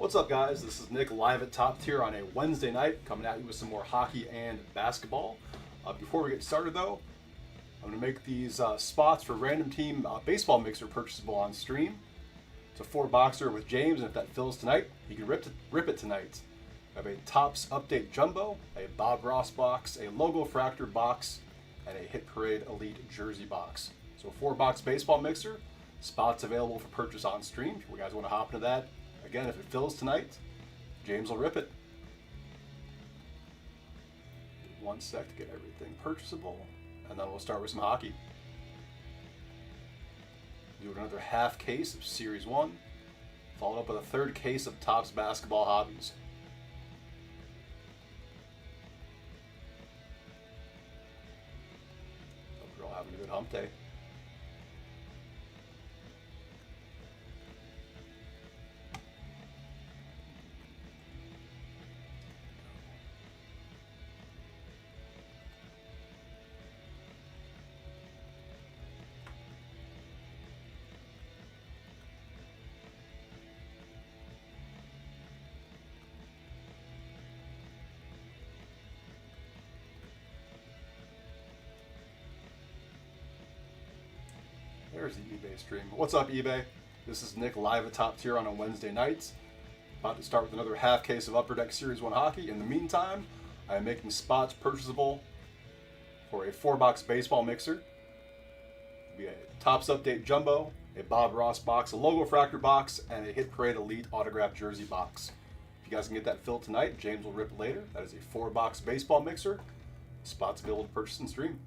What's up, guys? This is Nick live at Top Tier on a Wednesday night, coming at you with some more hockey and basketball. Before we get started, though, I'm going to make these spots for random team baseball mixer purchasable on stream. It's a 4-boxer with James, and if that fills tonight, he can rip it tonight. I have a Topps Update Jumbo, a Bob Ross box, a Logo Fractor box, and a Hit Parade Elite Jersey box. So a 4-box baseball mixer, spots available for purchase on stream. If you guys want to hop into that, again, if it fills tonight, James will rip it. Give 1 sec to get everything purchasable, and then we'll start with some hockey. Do another half case of Series 1, followed up with a third case of Topps Basketball Hobbies. Hope you're all having a good hump day. There's the eBay stream. What's up, eBay? This is Nick live at Top Tier on a Wednesday night. About to start with another half case of Upper Deck Series 1 hockey. In the meantime, I am making spots purchasable for a 4-box baseball mixer. It'll be a Topps Update Jumbo, a Bob Ross box, a Logo Fractor box, and a Hit Parade Elite Autographed Jersey box. If you guys can get that filled tonight, James will rip it later. That is a 4-box baseball mixer. Spots available to purchase and stream.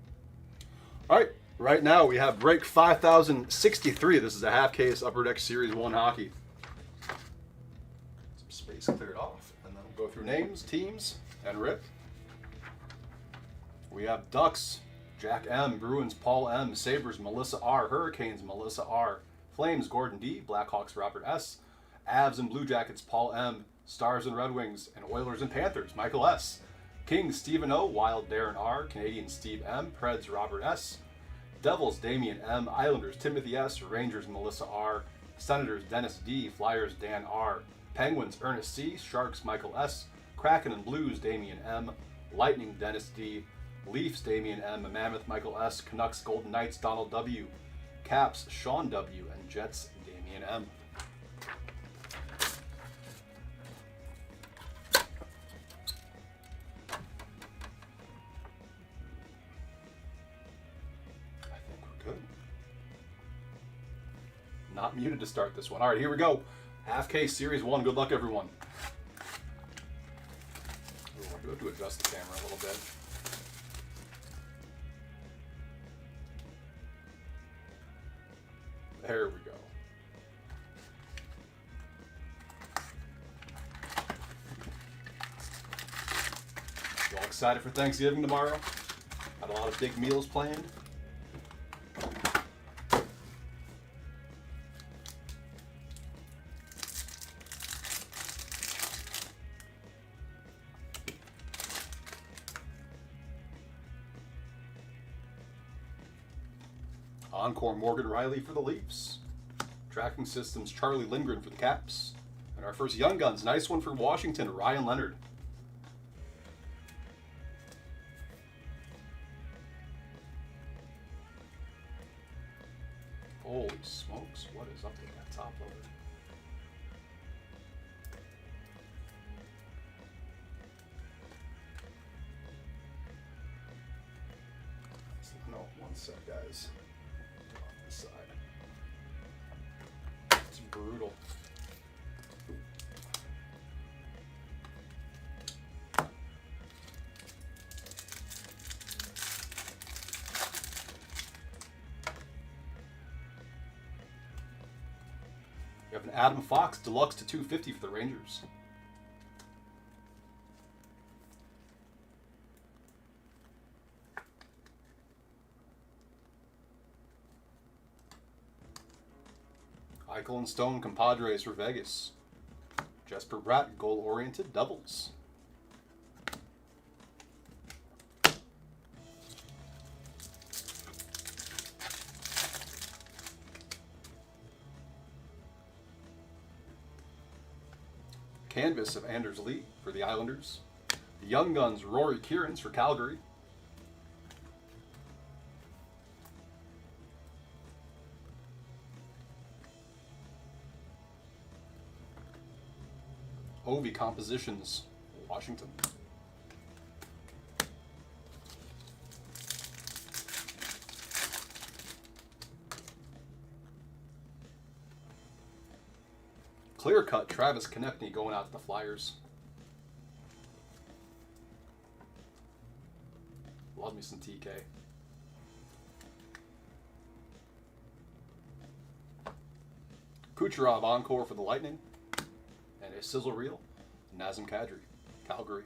All right. Right now we have break 5063. This is a half case Upper Deck Series 1 hockey. Some space cleared off, and then we'll go through names, teams, and rip. We have Ducks, Jack M, Bruins, Paul M, Sabres, Melissa R, Hurricanes, Melissa R, Flames, Gordon D, Blackhawks, Robert S, Avs and Blue Jackets, Paul M, Stars and Red Wings, and Oilers and Panthers, Michael S, Kings, Stephen O, Wild, Darren R, Canadians, Steve M, Preds, Robert S, Devils, Damian M, Islanders, Timothy S, Rangers, Melissa R, Senators, Dennis D, Flyers, Dan R, Penguins, Ernest C, Sharks, Michael S, Kraken and Blues, Damian M, Lightning, Dennis D, Leafs, Damian M, Mammoth, Michael S, Canucks, Golden Knights, Donald W, Caps, Sean W, and Jets, Damian M. Not muted to start this one. All right, here we go. Half case Series 1. Good luck, everyone. Ooh, I do have to adjust the camera a little bit. There we go. You all excited for Thanksgiving tomorrow? Got a lot of big meals planned. Encore Morgan Riley for the Leafs. Tracking Systems Charlie Lindgren for the Caps. And our first Young Guns, nice one for Washington, Ryan Leonard. Holy smokes, what is up with that top loader? No, 1 sec, guys. Side. It's brutal. We have an Adam Fox Deluxe to 250 for the Rangers. Eichel and Stone Compadres for Vegas. Jesper Bratt, goal-oriented doubles. Canvas of Anders Lee for the Islanders. The Young Guns, Rory Kierans for Calgary. Ovi Compositions, Washington. Clear cut, Travis Konechny going out to the Flyers. Love me some TK. Kucherov encore for the Lightning. And a sizzle reel, Nazem Kadri, Calgary.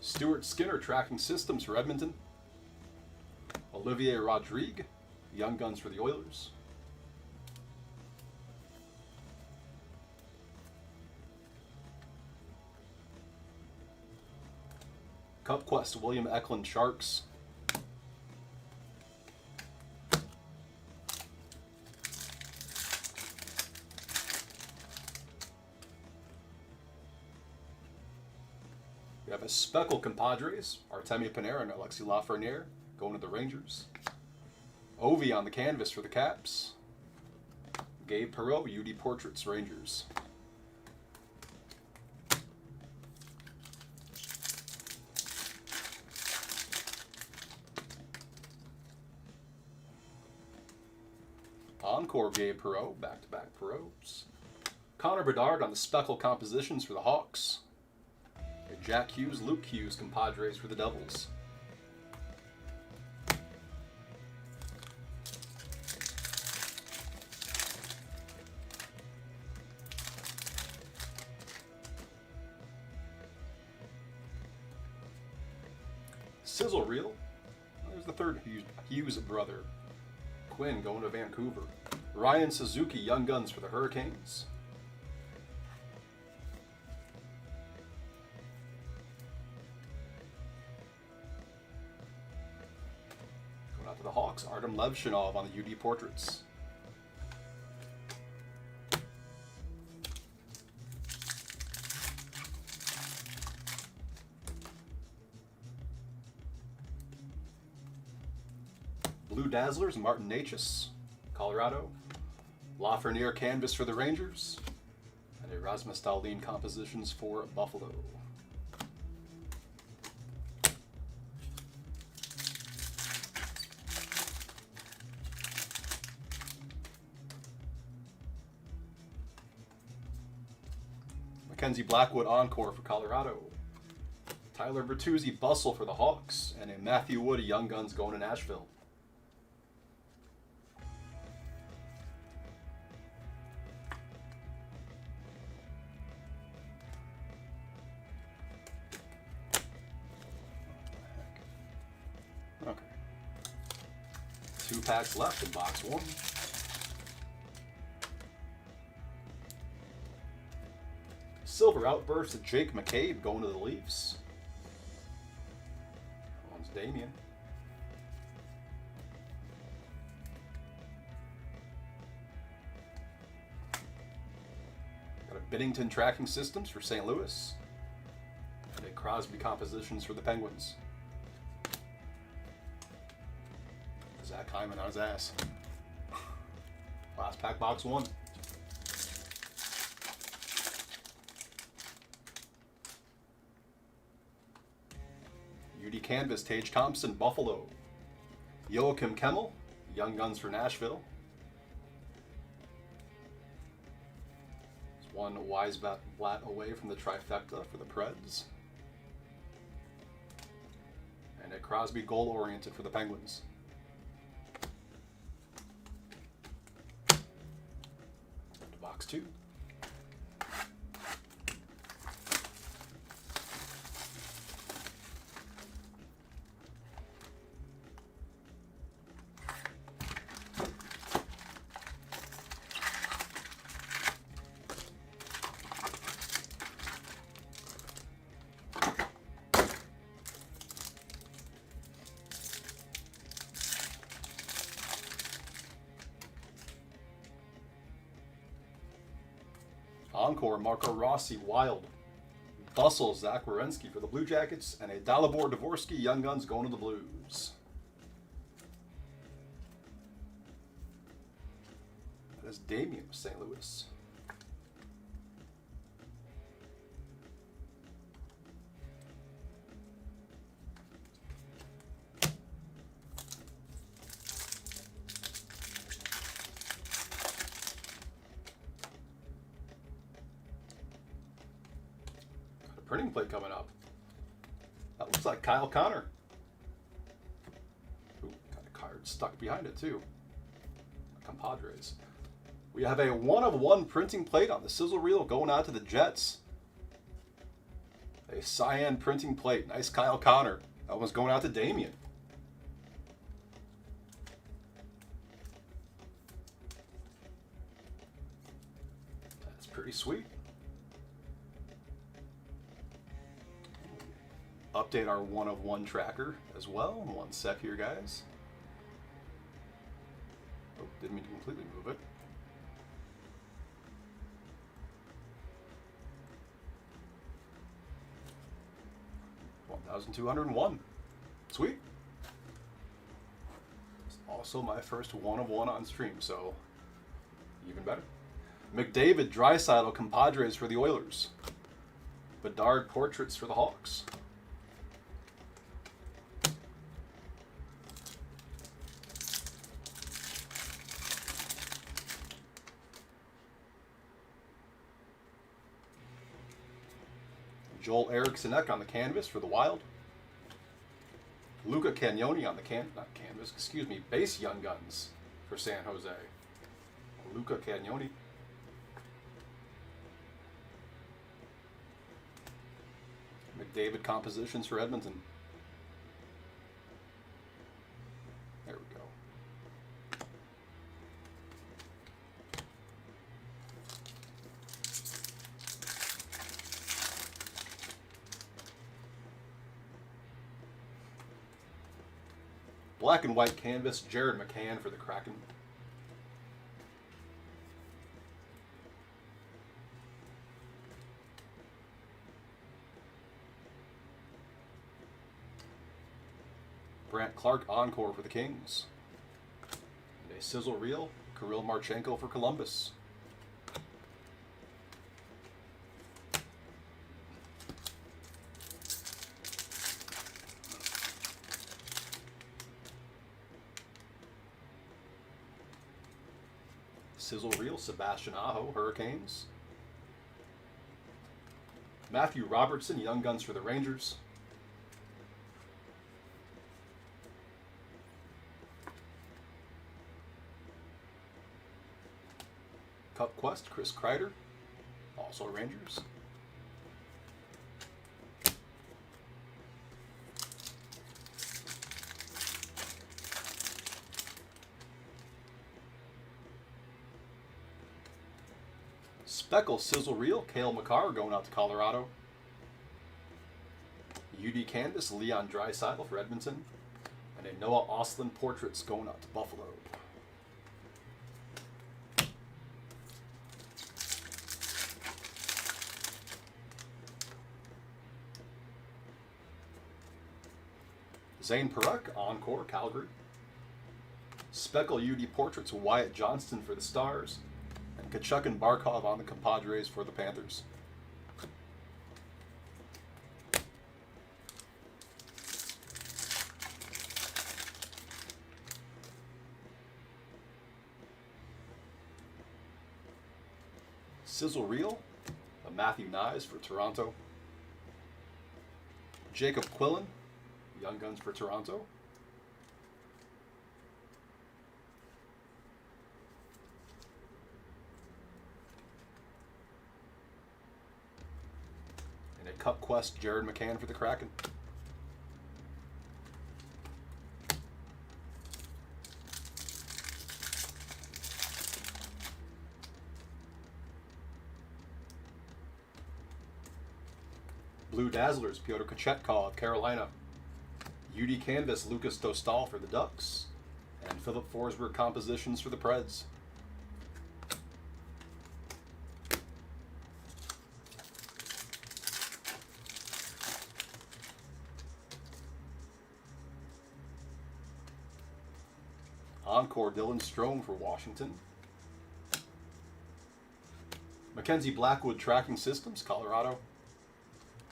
Stuart Skinner tracking systems for Edmonton. Olivier Rodrigue, Young Guns for the Oilers. Cup Quest, William Eklund, Sharks. We have a Speckle Compadres, Artemi Panarin and Alexis Lafreniere going to the Rangers. Ovi on the canvas for the Caps. Gabe Perreault, UD Portraits, Rangers. Encore Gabe Perreault, back-to-back Perreaults. Connor Bedard on the Speckle Compositions for the Hawks. And Jack Hughes, Luke Hughes, Compadres for the Devils. Sizzle reel. There's the third Hughes brother. Quinn going to Vancouver. Ryan Suzuki, Young Guns for the Hurricanes. Going out to the Hawks, Artem Levshinov on the UD Portraits. Blue Dazzlers, Martin Necas, Colorado. Lafreniere canvas for the Rangers. And Erasmus Dahlin compositions for Buffalo. Mackenzie Blackwood encore for Colorado. Tyler Bertuzzi Bustle for the Hawks. And a Matthew Wood, Young Guns going to Nashville. Okay. 2 packs left in box 1. Silver Outburst of Jake McCabe going to the Leafs. That one's Damien. Got a Binnington tracking systems for St. Louis. And a Crosby compositions for the Penguins. Zach Hyman on his ass. Last pack, box 1. UD Canvas, Tage Thompson, Buffalo. Joachim Kemmel, Young Guns for Nashville. There's one Weisblatt away from the trifecta for the Preds. And a Crosby goal-oriented for the Penguins. Box 2. Encore, Marco Rossi, Wild. Bustle, Zach Werenski for the Blue Jackets, and a Dalibor Dvorsky, Young Guns going to the Blues. That is Damien of St. Louis. Printing plate coming up. That looks like Kyle Connor. Ooh, got a card stuck behind it too. Compadres. We have a 1/1 printing plate on the sizzle reel going out to the Jets. A cyan printing plate. Nice Kyle Connor. That one's going out to Damien. That's pretty sweet. Update our 1/1 tracker as well. One sec here, guys. Oh, didn't mean to completely move it. $1,201. Sweet. It's also my first 1/1 on stream, so even better. McDavid, Draisaitl, Compadres for the Oilers. Bedard Portraits for the Hawks. Joel Eriksson Ek on the canvas for the Wild. Luca Cagnoni on the base Young Guns for San Jose. Luca Cagnoni. McDavid compositions for Edmonton. There we go. Black and white canvas, Jared McCann for the Kraken. Brant Clark Encore for the Kings. And a sizzle reel, Kirill Marchenko for Columbus. Sizzle reel, Sebastian Aho, Hurricanes. Matthew Robertson, Young Guns for the Rangers. Cup Quest, Chris Kreider, also Rangers. Speckle Sizzle Reel, Cale Makar going out to Colorado. UD Canvas, Leon Draisaitl for Edmonton. And a Noah Ostlund Portraits going out to Buffalo. Zane Parekh, Encore, Calgary. Speckle UD Portraits, Wyatt Johnston for the Stars. And Kachuk and Barkov on the Compadres for the Panthers. Sizzle Reel, a Matthew Nyes for Toronto. Jacob Quillen, Young Guns for Toronto. And a Cup Quest, Jared McCann for the Kraken. Blue Dazzlers, Pyotr Kochetkov, Carolina. UD Canvas, Lucas Dostal for the Ducks. And Philip Forsberg compositions for the Preds. Encore Dylan Strome for Washington. Mackenzie Blackwood Tracking Systems, Colorado.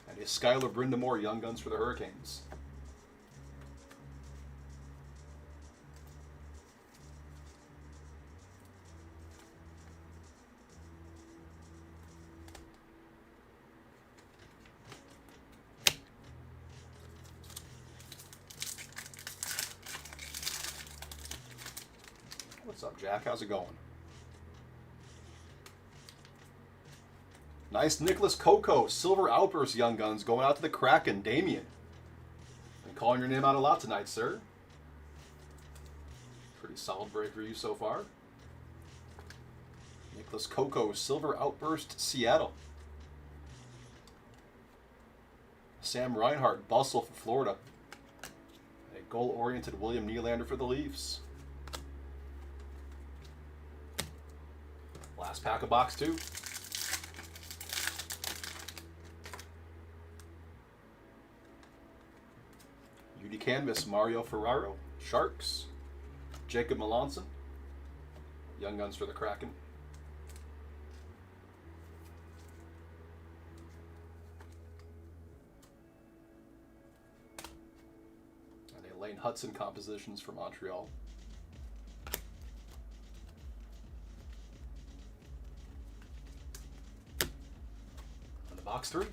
And a Skylar Brindamore Young Guns for the Hurricanes. What's up, Jack? How's it going? Nice Nicholas Coco, Silver Outburst Young Guns going out to the Kraken, Damien. Been calling your name out a lot tonight, sir. Pretty solid break for you so far. Nicholas Coco, Silver Outburst, Seattle. Sam Reinhart, Bustle for Florida. A goal-oriented William Nylander for the Leafs. Last pack of box 2. UD Canvas, Mario Ferraro, Sharks. Jacob Melanson, Young Guns for the Kraken. And a Lane Hudson Compositions for Montreal. And the box 3.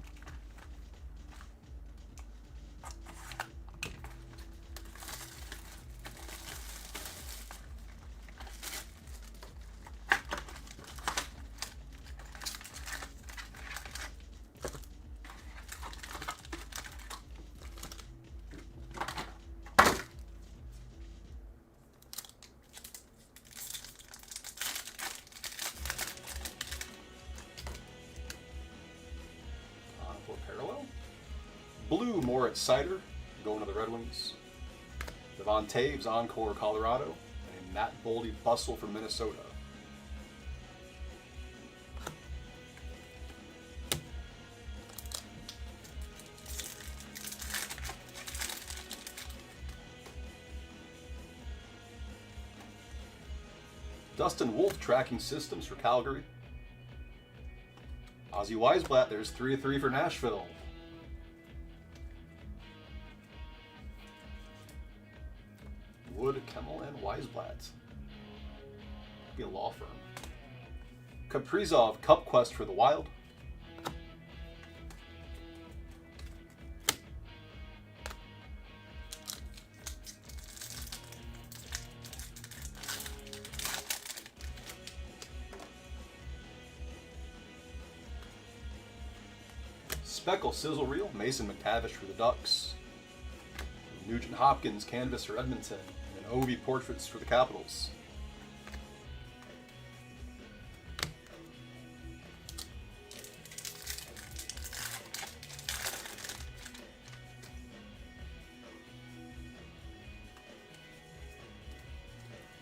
Parallel. Blue Moritz Sider going to the Red Wings. Devon Taves, Encore, Colorado. And Matt Boldy Bustle from Minnesota. Dustin Wolf Tracking Systems for Calgary. Ozzy Weisblatt, there's 3 of 3 for Nashville. Wood, Kemmel, and Weisblatt. Could be a law firm. Kaprizov, Cup Quest for the Wild. Speckle Sizzle Reel, Mason McTavish for the Ducks. Nugent Hopkins, Canvas for Edmonton. And Ovi Portraits for the Capitals.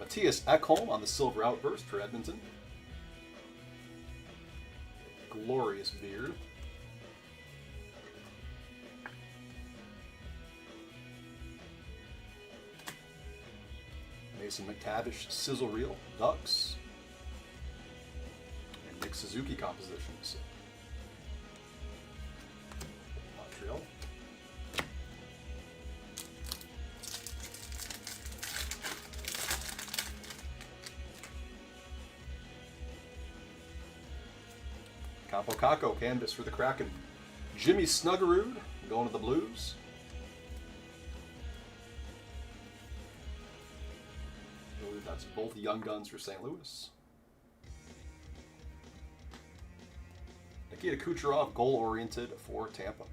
Matthias Ekholm on the Silver Outburst for Edmonton. Glorious beard. Mason McTavish, Sizzle Reel, Ducks. And Nick Suzuki Compositions. Montreal. Capo Caco, Canvas for the Kraken. Jimmy Snuggerud, going to the Blues. That's both Young Guns for St. Louis. Nikita Kucherov, goal-oriented for Tampa.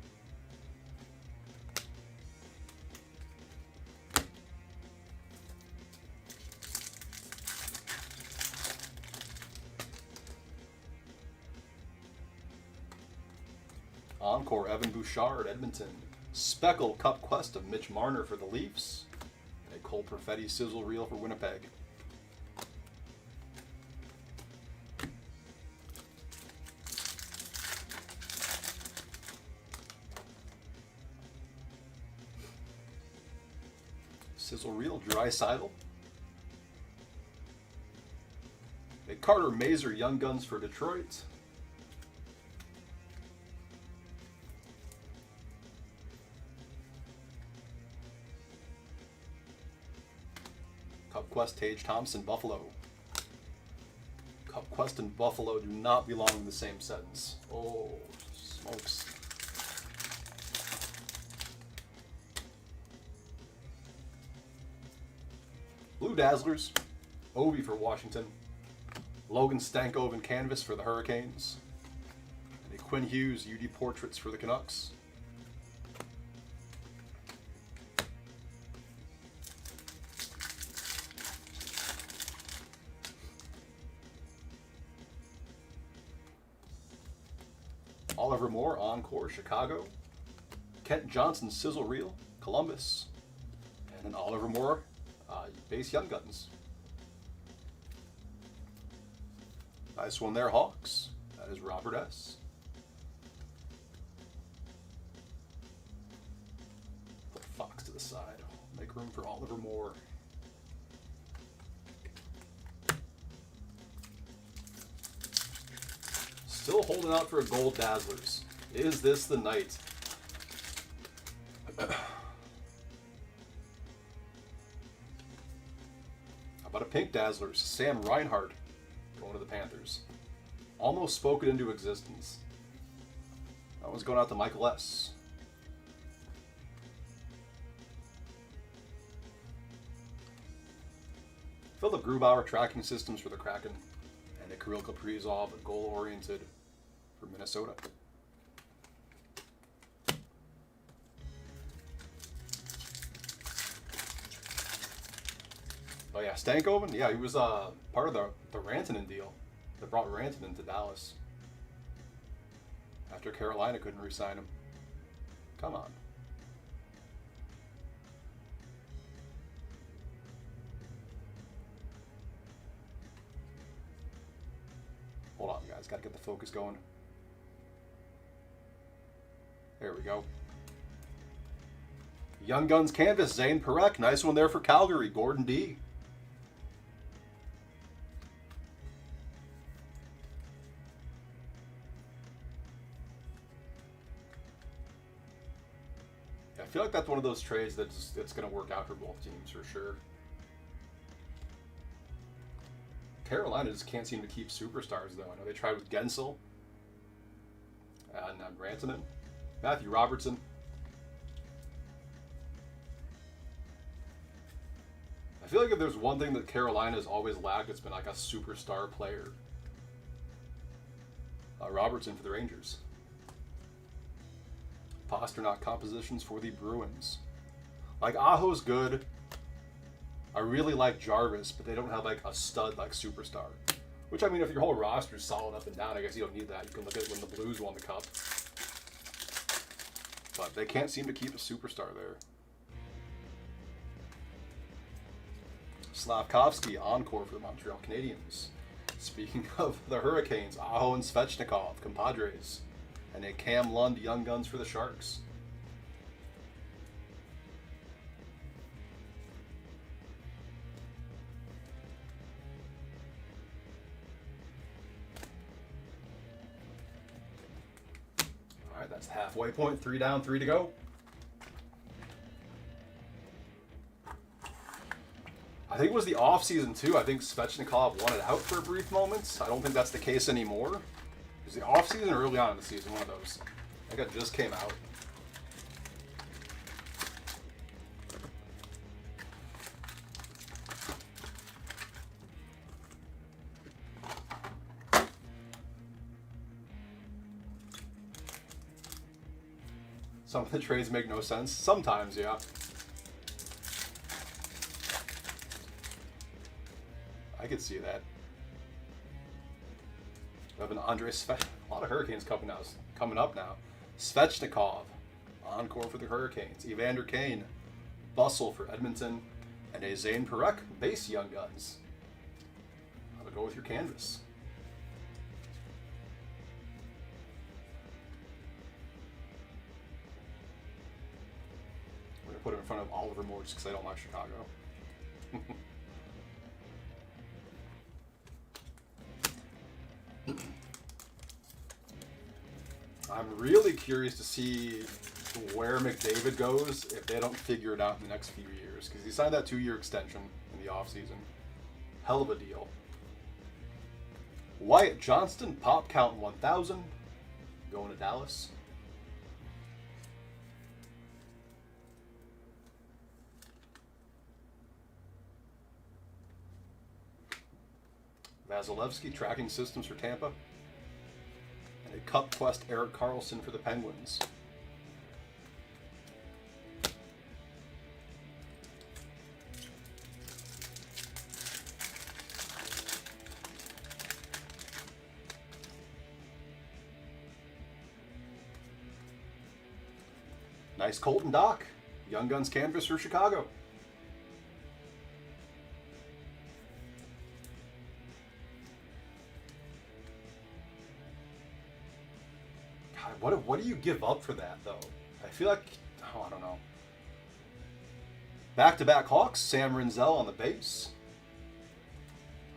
Encore, Evan Bouchard, Edmonton. Speckle Cup Quest of Mitch Marner for the Leafs. And a Cole Perfetti Sizzle Reel for Winnipeg. Sizzle Reel, Draisaitl. Carter Mazer, Young Guns for Detroit. Cup Quest, Tage Thompson, Buffalo. Cup Quest and Buffalo do not belong in the same sentence. Oh, smokes. Blue Dazzlers, Ovi for Washington. Logan Stankoven Canvas for the Hurricanes. And a Quinn Hughes UD Portraits for the Canucks. Oliver Moore, Encore, Chicago. Kent Johnson, Sizzle Reel, Columbus. And an Oliver Moore, base Young Guns. Nice one there, Hawks. That is Robert S. Put Fox to the side. Make room for Oliver Moore. Still holding out for a gold Dazzlers. Is this the night? How about a pink Dazzlers? Sam Reinhart going to the Panthers. Almost spoken into existence. That one's going out to Michael S. Philip Grubauer, Tracking Systems for the Kraken. And a Kirill Kaprizov, goal-oriented for Minnesota. Oh yeah, Stankoven? Yeah, he was part of the Rantanen deal that brought Rantanen to Dallas. After Carolina couldn't re-sign him. Come on. Hold on, guys. Got to get the focus going. There we go. Young Guns Canvas, Zane Parekh. Nice one there for Calgary. Gordon D. I feel like that's one of those trades that's going to work out for both teams for sure. Carolina just can't seem to keep superstars, though. I know they tried with Gensel and Rantanen, Matthew Robertson. I feel like if there's one thing that Carolina has always lacked, it's been like a superstar player. Robertson for the Rangers. Pasternak compositions for the Bruins. Like, Aho's good. I really like Jarvis, but they don't have like a stud like superstar. Which, I mean, if your whole roster is solid up and down, I guess you don't need that. You can look at it when the Blues won the Cup. But they can't seem to keep a superstar there. Slavkovsky, Encore for the Montreal Canadiens. Speaking of the Hurricanes, Aho and Svechnikov, Compadres. And a Cam Lund, Young Guns for the Sharks. All right, that's the halfway point. 3 down, 3 to go. I think it was the offseason, too. I think Svechnikov wanted out for a brief moment. I don't think that's the case anymore. It was the offseason or early on in the season, one of those. I think it just came out. Some of the trades make no sense. Sometimes, yeah. I could see that. We have an Andre Sve. A lot of Hurricanes coming up now. Svechnikov, Encore for the Hurricanes. Evander Kane, Bustle for Edmonton, and a Zane Parekh, base Young Guns. How to go with your canvas. We're gonna put him in front of Oliver Moore just because I don't like Chicago. really curious to see where McDavid goes if they don't figure it out in the next few years. Because he signed that 2-year extension in the offseason. Hell of a deal. Wyatt Johnston, pop count 1,000. Going to Dallas. Vasilevsky, tracking systems for Tampa. And a Cup Quest Erik Karlsson for the Penguins. Nice Colton Dock. Young Guns canvas for Chicago. God, what do you give up for that, though? I feel like, oh, I don't know. Back-to-back Hawks, Sam Rinzel on the base.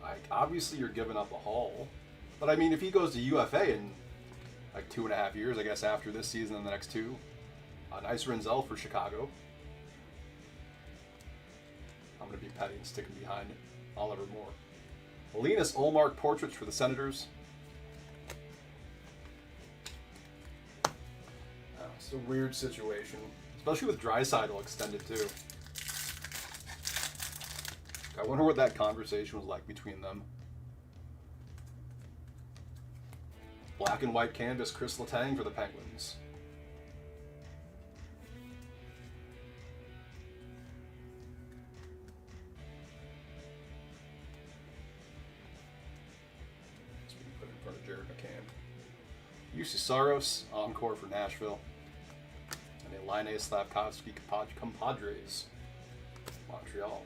Like, obviously you're giving up a haul. But, I mean, if he goes to UFA in, like, 2.5 years, I guess, after this season and the next 2, nice Rinzel for Chicago. I'm going to be petty and sticking behind it. Oliver Moore. Linus Ullmark portraits for the Senators. It's a weird situation, especially with Draisaitl extended too. I wonder what that conversation was like between them. Black and white canvas, Chris Letang for the Penguins. It's being put in front of Jared McCann. UC Saros, encore for Nashville. And a Line Slavkovsky compadres, Montreal.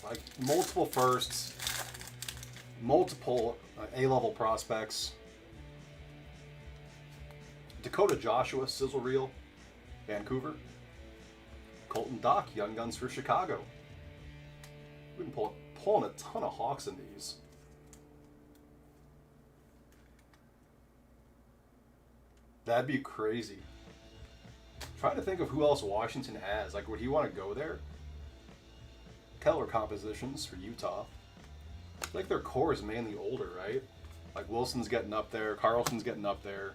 Like multiple firsts, multiple A-level prospects. Dakota Joshua, sizzle reel, Vancouver. Colton Dock, Young Guns for Chicago. We've been pulling a ton of Hawks in these. That'd be crazy. Trying to think of who else Washington has. Like, would he want to go there? Keller compositions for Utah. I feel like their core is mainly older, right? Like Wilson's getting up there, Carlson's getting up there.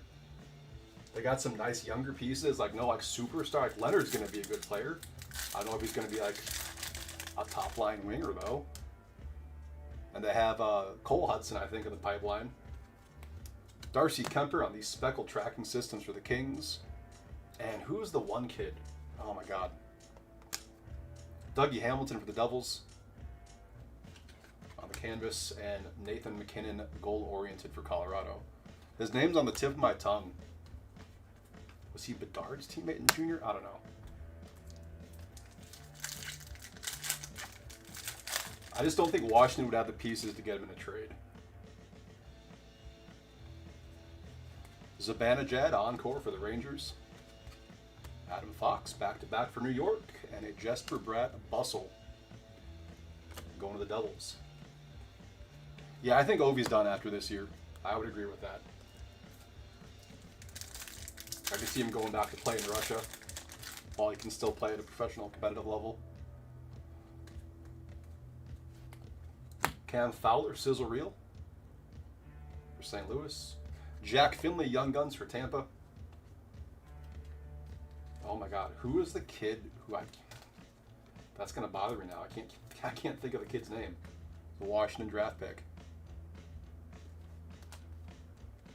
They got some nice younger pieces, like superstar. Like Leonard's going to be a good player. I don't know if he's going to be like a top line winger though. And they have Cole Hudson, I think, in the pipeline. Darcy Kemper on these speckled tracking systems for the Kings. And who's the one kid? Oh my God. Dougie Hamilton for the Devils on the canvas, and Nathan McKinnon, goal-oriented for Colorado. His name's on the tip of my tongue. Was he Bedard's teammate in junior? I don't know. I just don't think Washington would have the pieces to get him in a trade. Zibanejad, encore for the Rangers. Adam Fox, back-to-back for New York. And a Jesper Bratt Bustle going to the Devils. Yeah, I think Ovi's done after this year. I would agree with that. I can see him going back to play in Russia while he can still play at a professional competitive level. Cam Fowler, sizzle reel for St. Louis. Jack Finley, Young Guns for Tampa. Oh my God, who is the kid who that's gonna bother me now. I can't think of the kid's name. The Washington draft pick.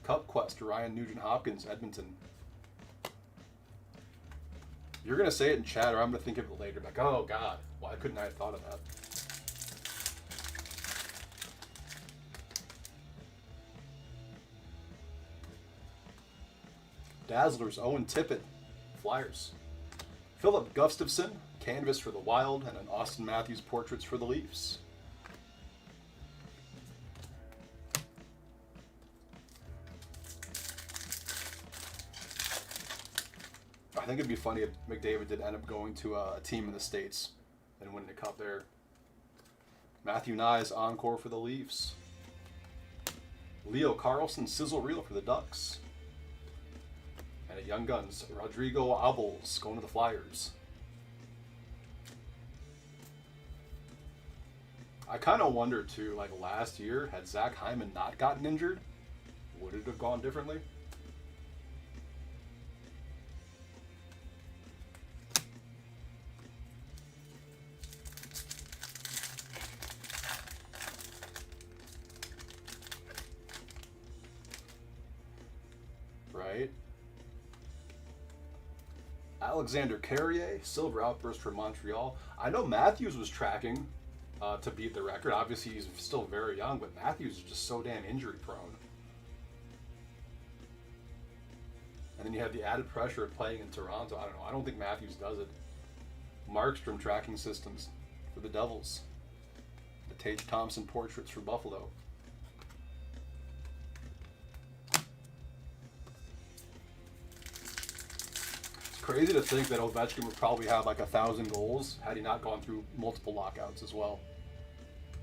Cup Quest, Ryan Nugent-Hopkins, Edmonton. You're gonna say it in chat, or I'm gonna think of it later. Like, oh God, why couldn't I have thought of that? Dazzlers, Owen Tippett, Flyers. Philip Gustafson, canvas for the Wild, and an Austin Matthews portraits for the Leafs. I think it'd be funny if McDavid did end up going to a team in the States and winning a cup there. Matthew Nyes, encore for the Leafs. Leo Carlson, sizzle reel for the Ducks. And at Young Guns, Rodrigo Abels going to the Flyers. I kind of wonder too, like last year, had Zach Hyman not gotten injured, would it have gone differently? Right? Alexander Carrier, silver outburst for Montreal. I know Matthews was tracking to beat the record. Obviously, he's still very young, but Matthews is just so damn injury prone. And then you have the added pressure of playing in Toronto. I don't know. I don't think Matthews does it. Markstrom tracking systems for the Devils. The Tage Thompson portraits for Buffalo. It's crazy to think that Ovechkin would probably have like 1,000 goals had he not gone through multiple lockouts as well.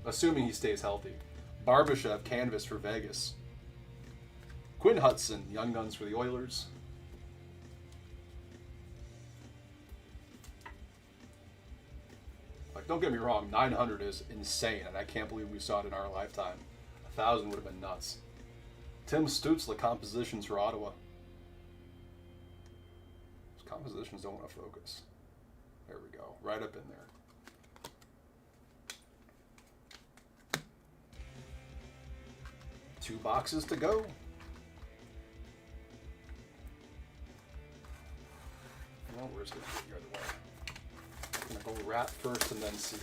Assuming he stays healthy. Barbashev canvas for Vegas. Quinn Hudson, Young Guns for the Oilers. Like, don't get me wrong, 900 is insane, and I can't believe we saw it in our lifetime. 1,000 would have been nuts. Tim Stützle compositions for Ottawa. Those compositions don't want to focus. There we go, right up in there. Two boxes to go. Well, we're just going to do it the other way. I'm going to go wrap first and then seal.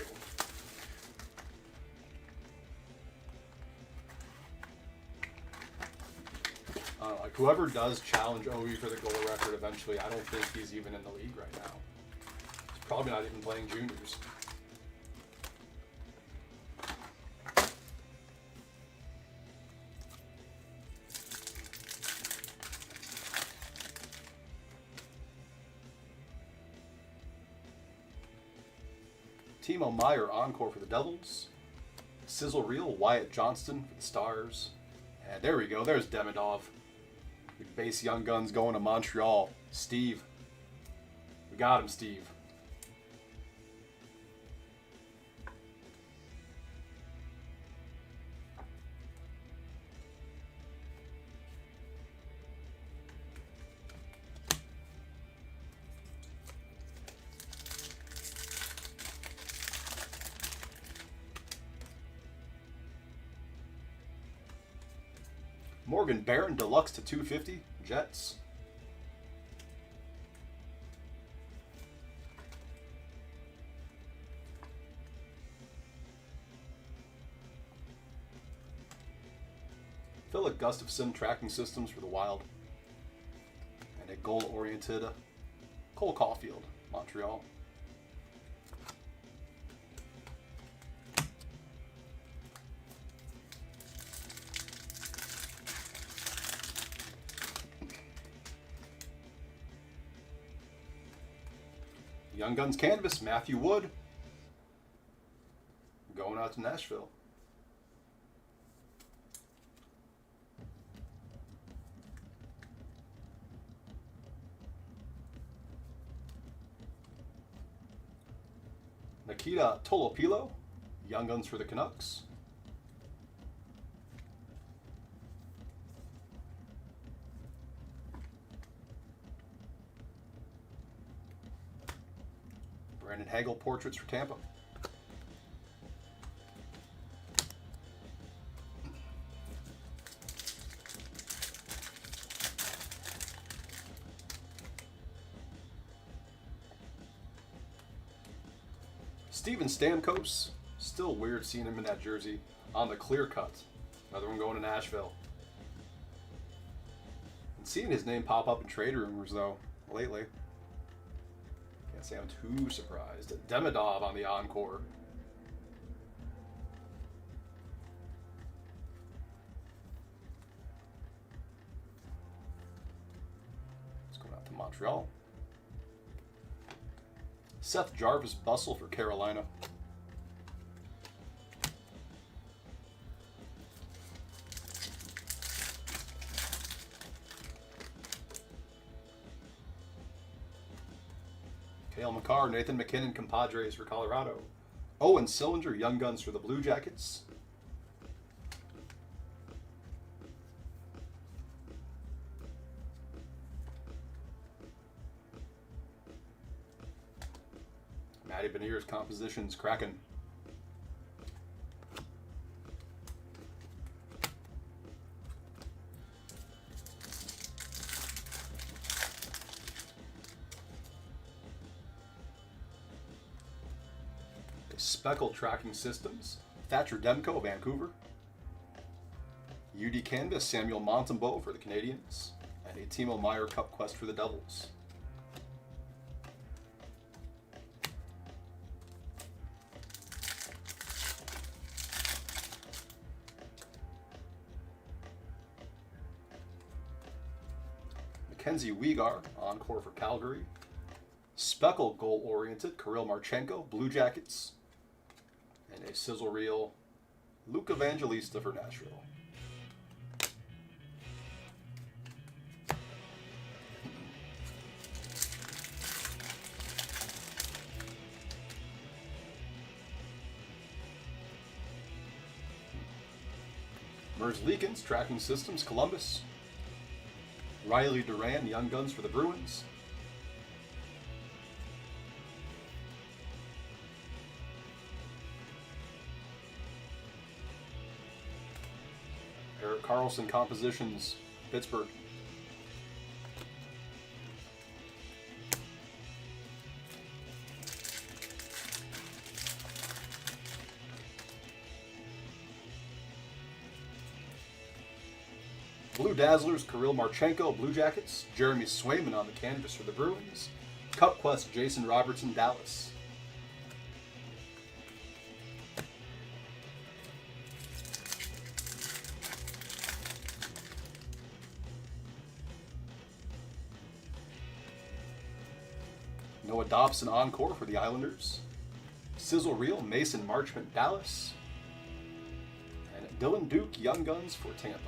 I don't know, like whoever does challenge OE for the goal record eventually, I don't think he's even in the league right now. He's probably not even playing juniors. Timo Meier encore for the Devils. Sizzle reel, Wyatt Johnston for the Stars. And there we go, there's Demidov. The base Young Guns going to Montreal. Steve. We got him, Steve. Morgan Barron deluxe to 250 Jets. Philip Gustafson tracking systems for the Wild. And a goal-oriented Cole Caulfield, Montreal. Young Guns canvas, Matthew Wood. Going out to Nashville. Nikita Tolopilo, Young Guns for the Canucks. Brandon Hagel portraits for Tampa. Steven Stamkos, still weird seeing him in that jersey on the clear cut. Another one going to Nashville. And seeing his name pop up in trade rumors though lately. Can't say I'm too surprised. Demidov on the encore. It's going out to Montreal. Seth Jarvis Bustle for Carolina. Cale Makar, Nathan McKinnon, compadres for Colorado. Owen Sillinger, Young Guns for the Blue Jackets. Matty Beniers, compositions, Kraken. Speckle Tracking Systems, Thatcher Demko, Vancouver. UD Canvas, Samuel Montembeault for the Canadiens. And a Timo Meier Cup Quest for the Devils. Mackenzie Weegar, Encore for Calgary. Speckle goal-oriented, Kirill Marchenko, Blue Jackets. And a sizzle reel, Luke Evangelista for Nashville. Merzlikins, Tracking Systems, Columbus. Riley Duran, Young Guns for the Bruins. Eric Carlson, compositions, Pittsburgh. Blue Dazzlers, Kirill Marchenko, Blue Jackets. Jeremy Swayman on the canvas for the Bruins. Cup Quest, Jason Robertson, Dallas. Noah Dobson, Encore for the Islanders. Sizzle Reel, Mason Marchment, Dallas. And Dylan Duke, Young Guns for Tampa.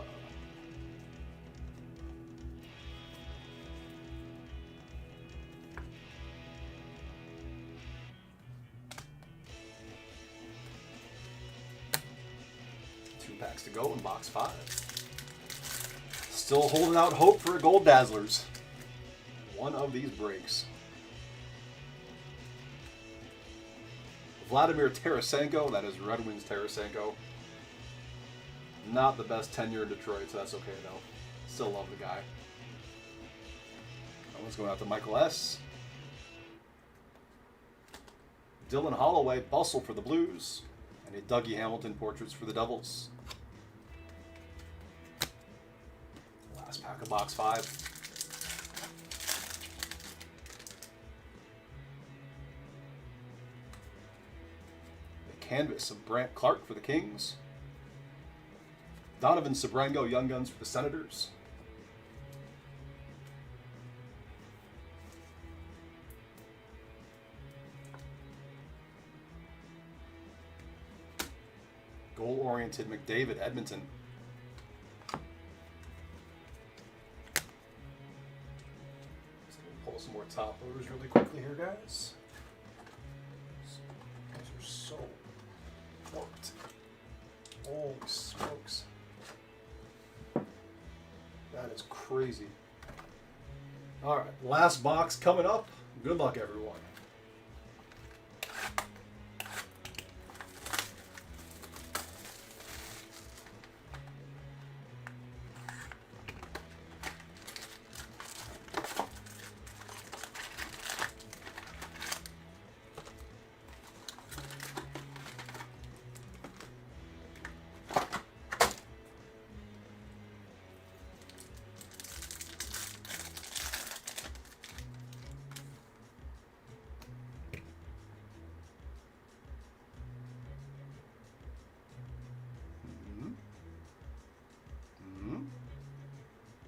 Two packs to go in box 5. Still holding out hope for a Gold Dazzlers. One of these breaks. Vladimir Tarasenko, that is Red Wings Tarasenko. Not the best tenure in Detroit, so that's okay though. Still love the guy. That one's going out to Michael S. Dylan Holloway, Bustle for the Blues. And a Dougie Hamilton Portraits for the Devils. Last pack of box 5. Canvas of Brant Clark for the Kings. Donovan Sebrango, Young Guns for the Senators. Goal-oriented McDavid, Edmonton. Just gonna pull some more top loaders really quickly here, guys. These are so warped. Holy smokes. That is crazy. Alright, last box coming up. Good luck, everyone.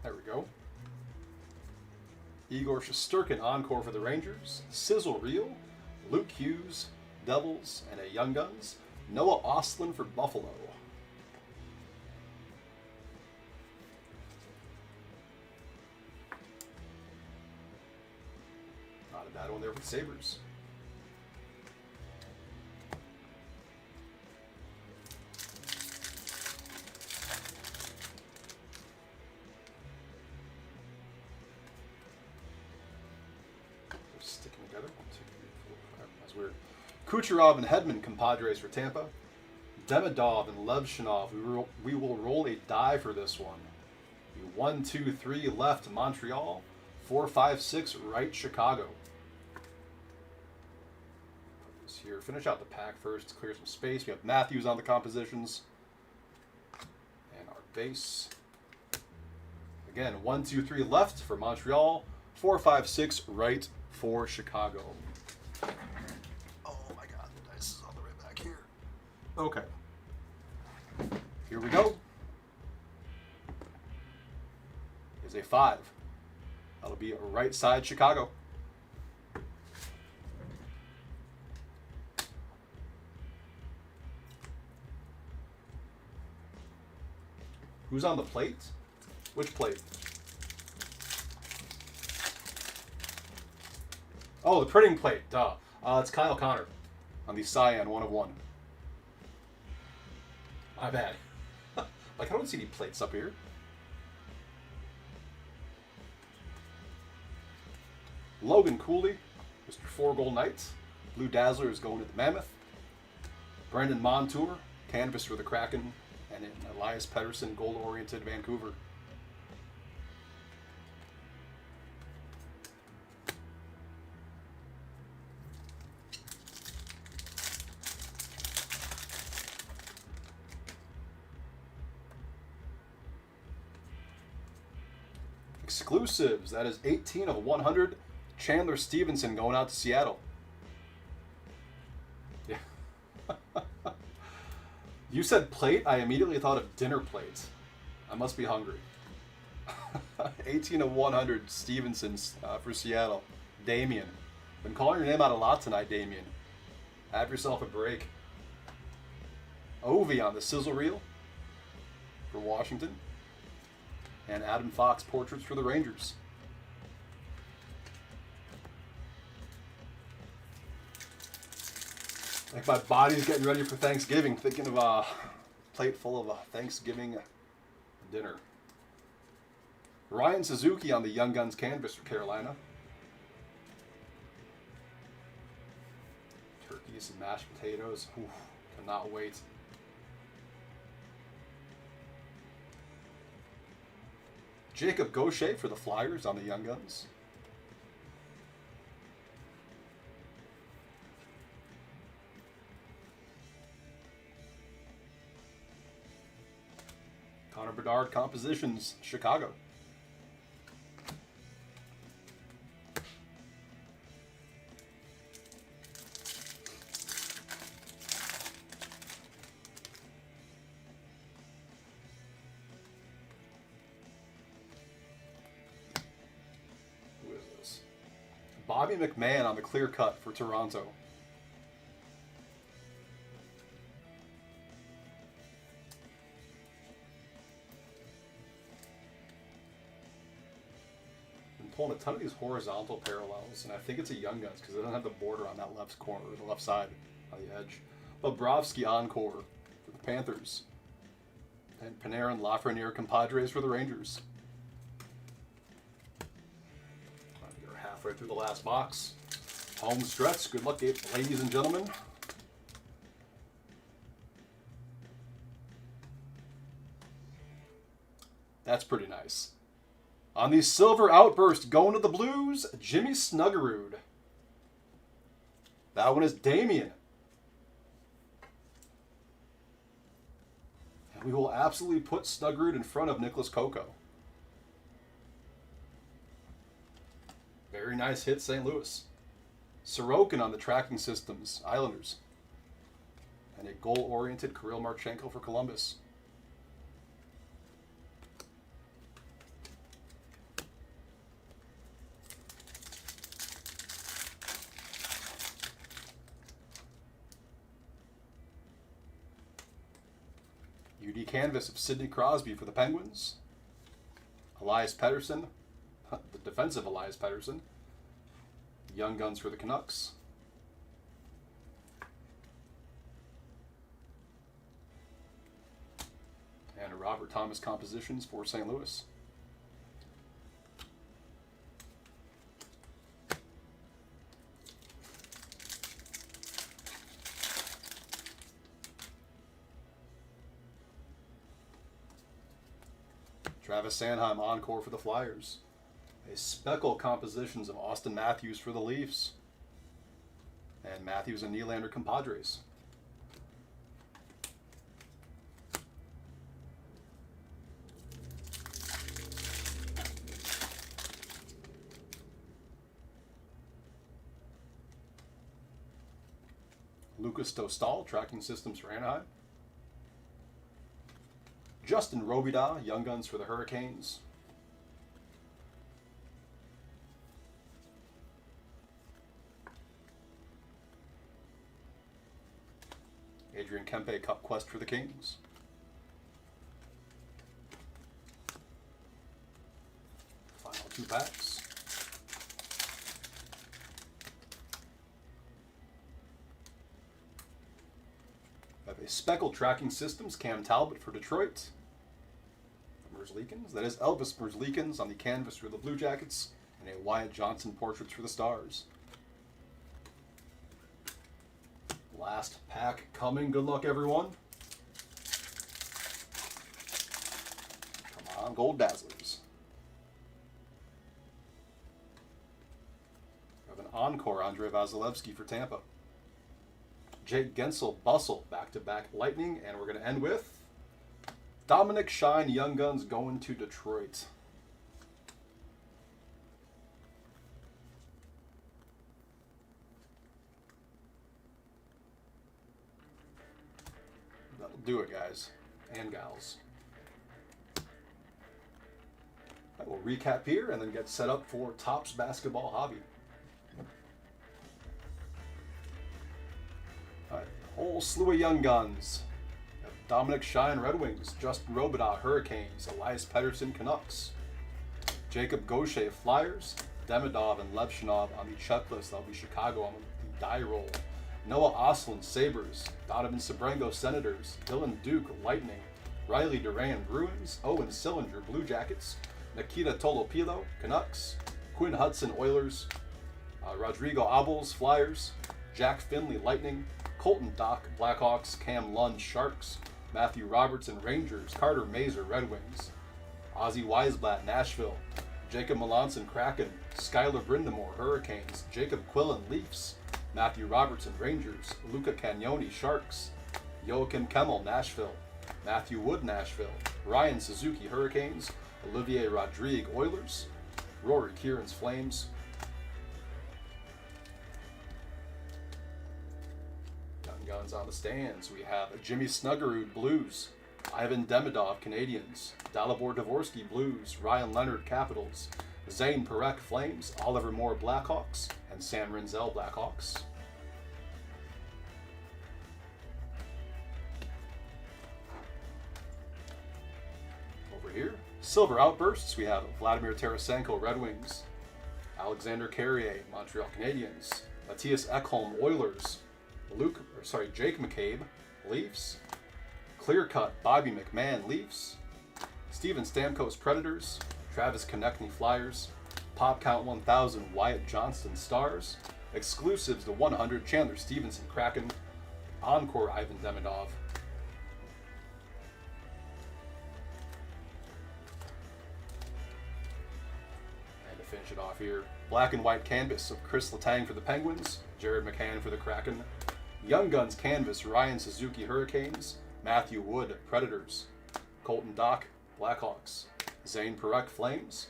There we go. Igor Shesterkin, Encore for the Rangers. Sizzle Reel, Luke Hughes, Devils, and a Young Guns. Noah Ostlund for Buffalo. Not a Add one there for the Sabres. Sticking together. 1, 2, 3, 4, 5. That's weird. Kucherov and Hedman, compadres for Tampa. Demidov and Levshinov. We will roll a die for this one. 1, 2, 3 left Montreal. 4, 5, 6 right Chicago. Put this here. Finish out the pack first to clear some space. We have Matthews on the compositions. And our base. Again, 1, 2, 3 left for Montreal. 4, 5, 6 right for Chicago. Oh my god, the dice is all the way back here. Okay. Here we go. Is a 5. That'll be right side Chicago. Who's on the plate? Which plate? Oh, the printing plate. Duh. It's Kyle Connor on the Cyan 1 of 1. My bad. Like, I don't see any plates up here. Logan Cooley, Mr. 4-Goal Knights. Blue Dazzler is going to the Mammoth. Brendan Montour, canvas for the Kraken. And Elias Pettersson, goal-oriented Vancouver. Exclusives. That is 18 of 100. Chandler Stevenson going out to Seattle. Yeah. You said plate. I immediately thought of dinner plates. I must be hungry. 18 of 100 Stevenson for Seattle. Damien. Been calling your name out a lot tonight, Damien. Have yourself a break. Ovi on the sizzle reel for Washington. And Adam Fox portraits for the Rangers. Like my body's getting ready for Thanksgiving, thinking of a plate full of a Thanksgiving dinner. Ryan Suzuki on the Young Guns canvas for Carolina. Turkeys and mashed potatoes. Oof, cannot wait. Jacob Gaucher for the Flyers on the Young Guns. Connor Bedard compositions, Chicago. Bobby McMahon on the clear cut for Toronto. Been pulling a ton of these horizontal parallels, and I think it's a Young Guns because they don't have the border on that left corner, or the left side on the edge. Bobrovsky encore for the Panthers. And Panarin Lafreniere compadres for the Rangers. Halfway through the last box. Home stretch. Good luck, ladies and gentlemen. That's pretty nice. On the silver outburst, going to the Blues, Jimmy Snuggerud. That one is Damien. And we will absolutely put Snuggerud in front of Nicholas Coco. Very nice hit, St. Louis. Sorokin on the tracking systems, Islanders. And a goal-oriented Kirill Marchenko for Columbus. UD canvas of Sidney Crosby for the Penguins. Elias Pettersson, the defensive Elias Pettersson. Young Guns for the Canucks. And a Robert Thomas Compositions for St. Louis. Travis Sanheim Encore for the Flyers. A Speckle Compositions of Austin Matthews for the Leafs. And Matthews and Nylander Compadres. Lucas Dostal, Tracking Systems for Anaheim. Justin Robida, Young Guns for the Hurricanes. Adrian Kempe, Cup Quest for the Kings. Final 2 packs. Have a Speckle Tracking Systems, Cam Talbot for Detroit. Merzlikins. That is Elvis Merzlikins on the canvas for the Blue Jackets, and a Wyatt Johnson Portraits for the Stars. Last pack coming. Good luck, everyone. Come on, Gold Dazzlers. We have an Encore, Andrei Vasilevsky for Tampa. Jake Gensel, Bustle, back-to-back Lightning, and we're going to end with Dominic Shine, Young Guns going to Detroit. That'll do it, guys and gals. I will recap here and then get set up for Topp's Basketball Hobby. All right, whole slew of Young Guns. Dominic Shine, Red Wings. Justin Robida, Hurricanes. Elias Pettersson, Canucks. Jacob Gaucher, Flyers. Demidov and Levshinov on the checklist. That'll be Chicago on the die roll. Noah Ostlund, Sabres. Donovan Sabrengo, Senators. Dylan Duke, Lightning. Riley Duran, Bruins. Owen Sillinger, Blue Jackets. Nikita Tolopilo, Canucks. Quinn Hudson, Oilers. Rodrigo Abels, Flyers. Jack Finley, Lightning. Colton Dock, Blackhawks. Cam Lund, Sharks. Matthew Robertson, Rangers. Carter Mazer, Red Wings. Ozzy Weisblatt, Nashville. Jacob Melanson, Kraken. Skylar Brindamore, Hurricanes. Jacob Quillen, Leafs. Matthew Robertson, Rangers. Luca Cagnoni, Sharks. Joachim Kemmel, Nashville. Matthew Wood, Nashville. Ryan Suzuki, Hurricanes. Olivier Rodrigue, Oilers. Rory Kieran's, Flames. Guns on the stands. We have Jimmy Snuggerud, Blues. Ivan Demidov, Canadians. Dalibor Dvorsky, Blues. Ryan Leonard, Capitals. Zane Parekh, Flames. Oliver Moore, Blackhawks. And Sam Rinzel, Blackhawks. Over here, Silver Outbursts. We have Vladimir Tarasenko, Red Wings. Alexander Carrier, Montreal Canadiens. Matthias Ekholm, Oilers. Jake McCabe, Leafs. Clear Cut, Bobby McMahon, Leafs. Steven Stamkos, Predators. Travis Konechny, Flyers. Pop Count 1000, Wyatt Johnston, Stars. Exclusives to 100, Chandler Stevenson, Kraken. Encore, Ivan Demidov. And to finish it off here, Black and White Canvas of Chris Letang for the Penguins. Jared McCann for the Kraken. Young Guns Canvas, Ryan Suzuki, Hurricanes. Matthew Wood, Predators. Colton Dock, Blackhawks. Zane Parekh, Flames.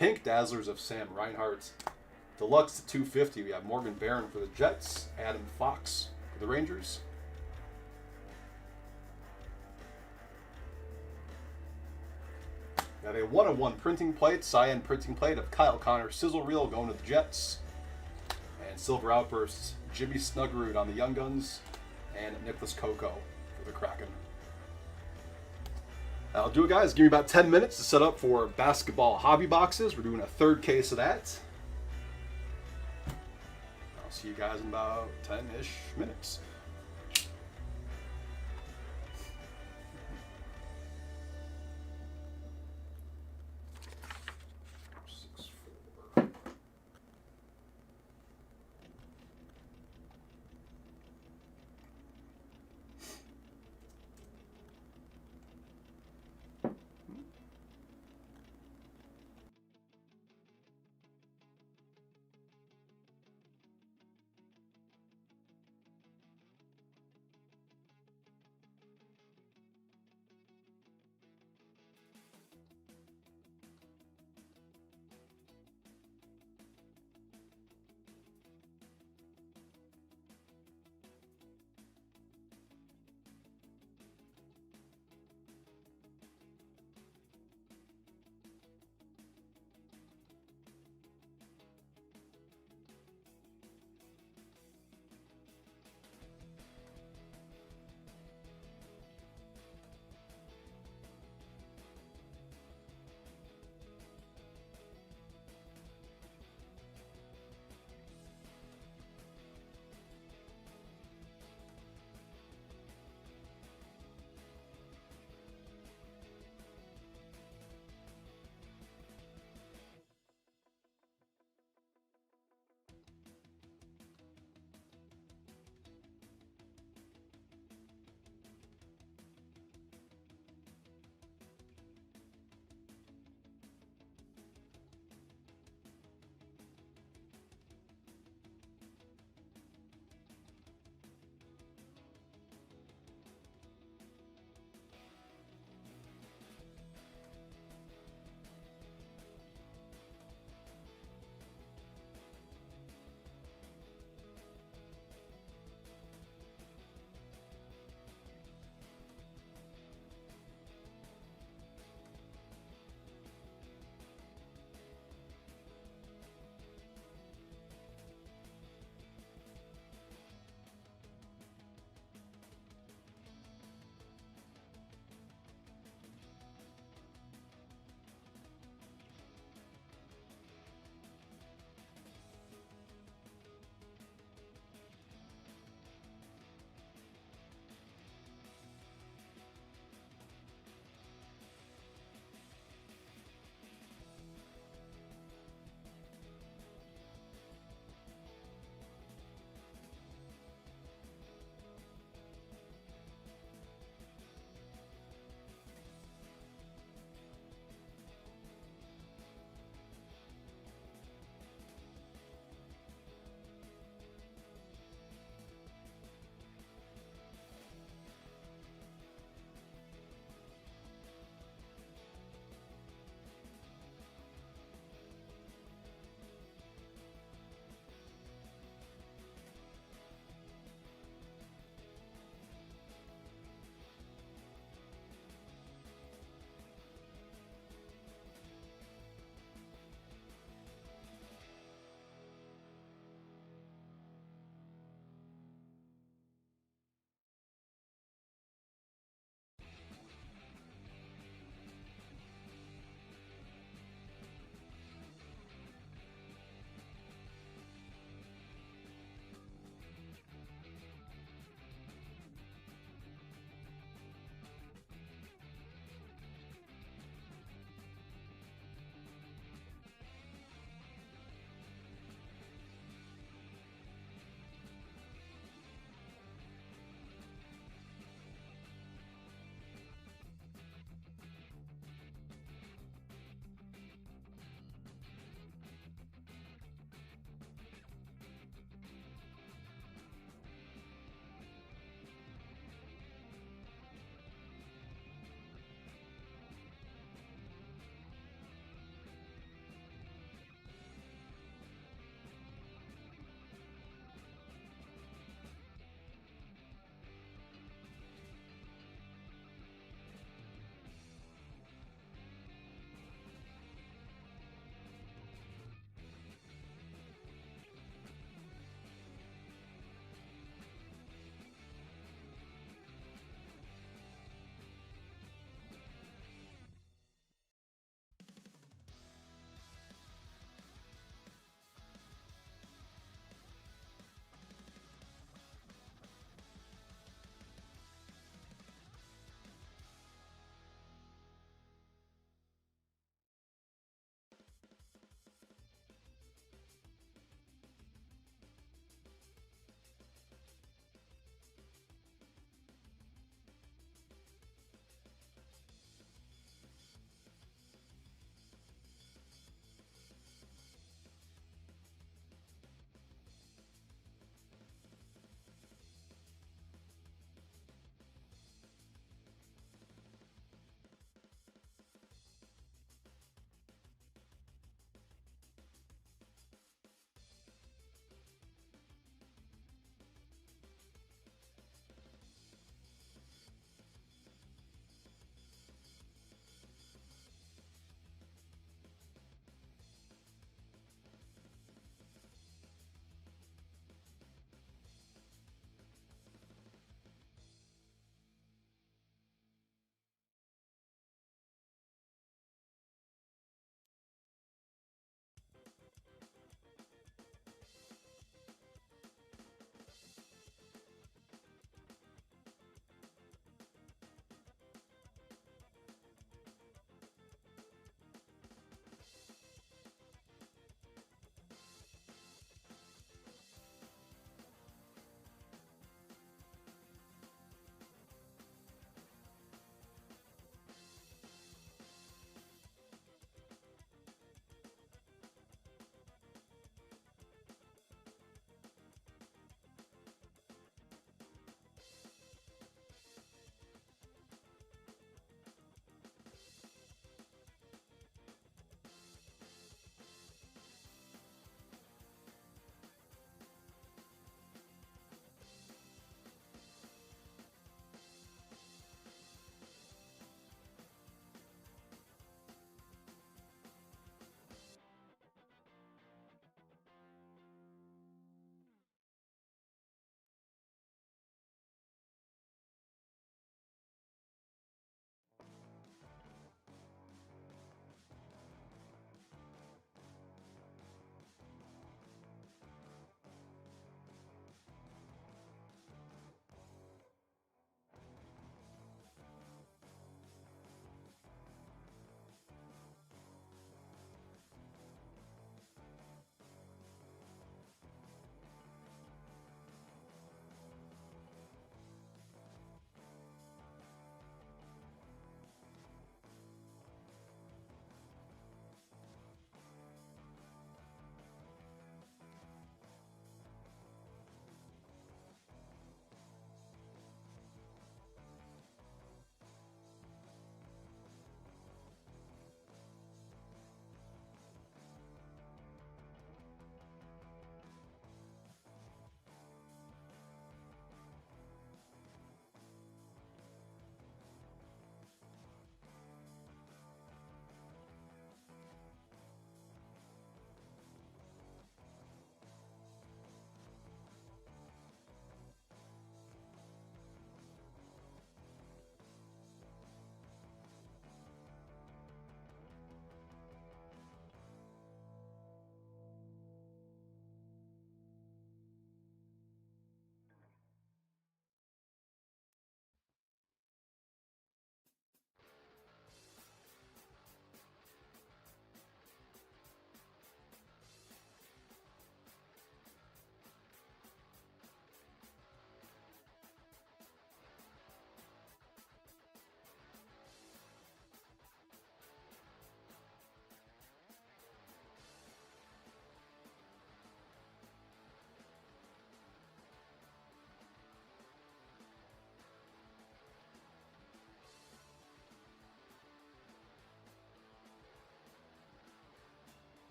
Pink Dazzlers of Sam Reinhart. Deluxe to 250, we have Morgan Barron for the Jets. Adam Fox for the Rangers. We have a 1-of-1 printing plate, cyan printing plate of Kyle Connor Sizzle Reel going to the Jets. And Silver Outbursts, Jimmy Snuggerud on the Young Guns, and Nicholas Coco for the Kraken. That'll do it, guys. Give me about 10 minutes to set up for basketball hobby boxes. We're doing a third case of that. See you guys in about 10-ish minutes.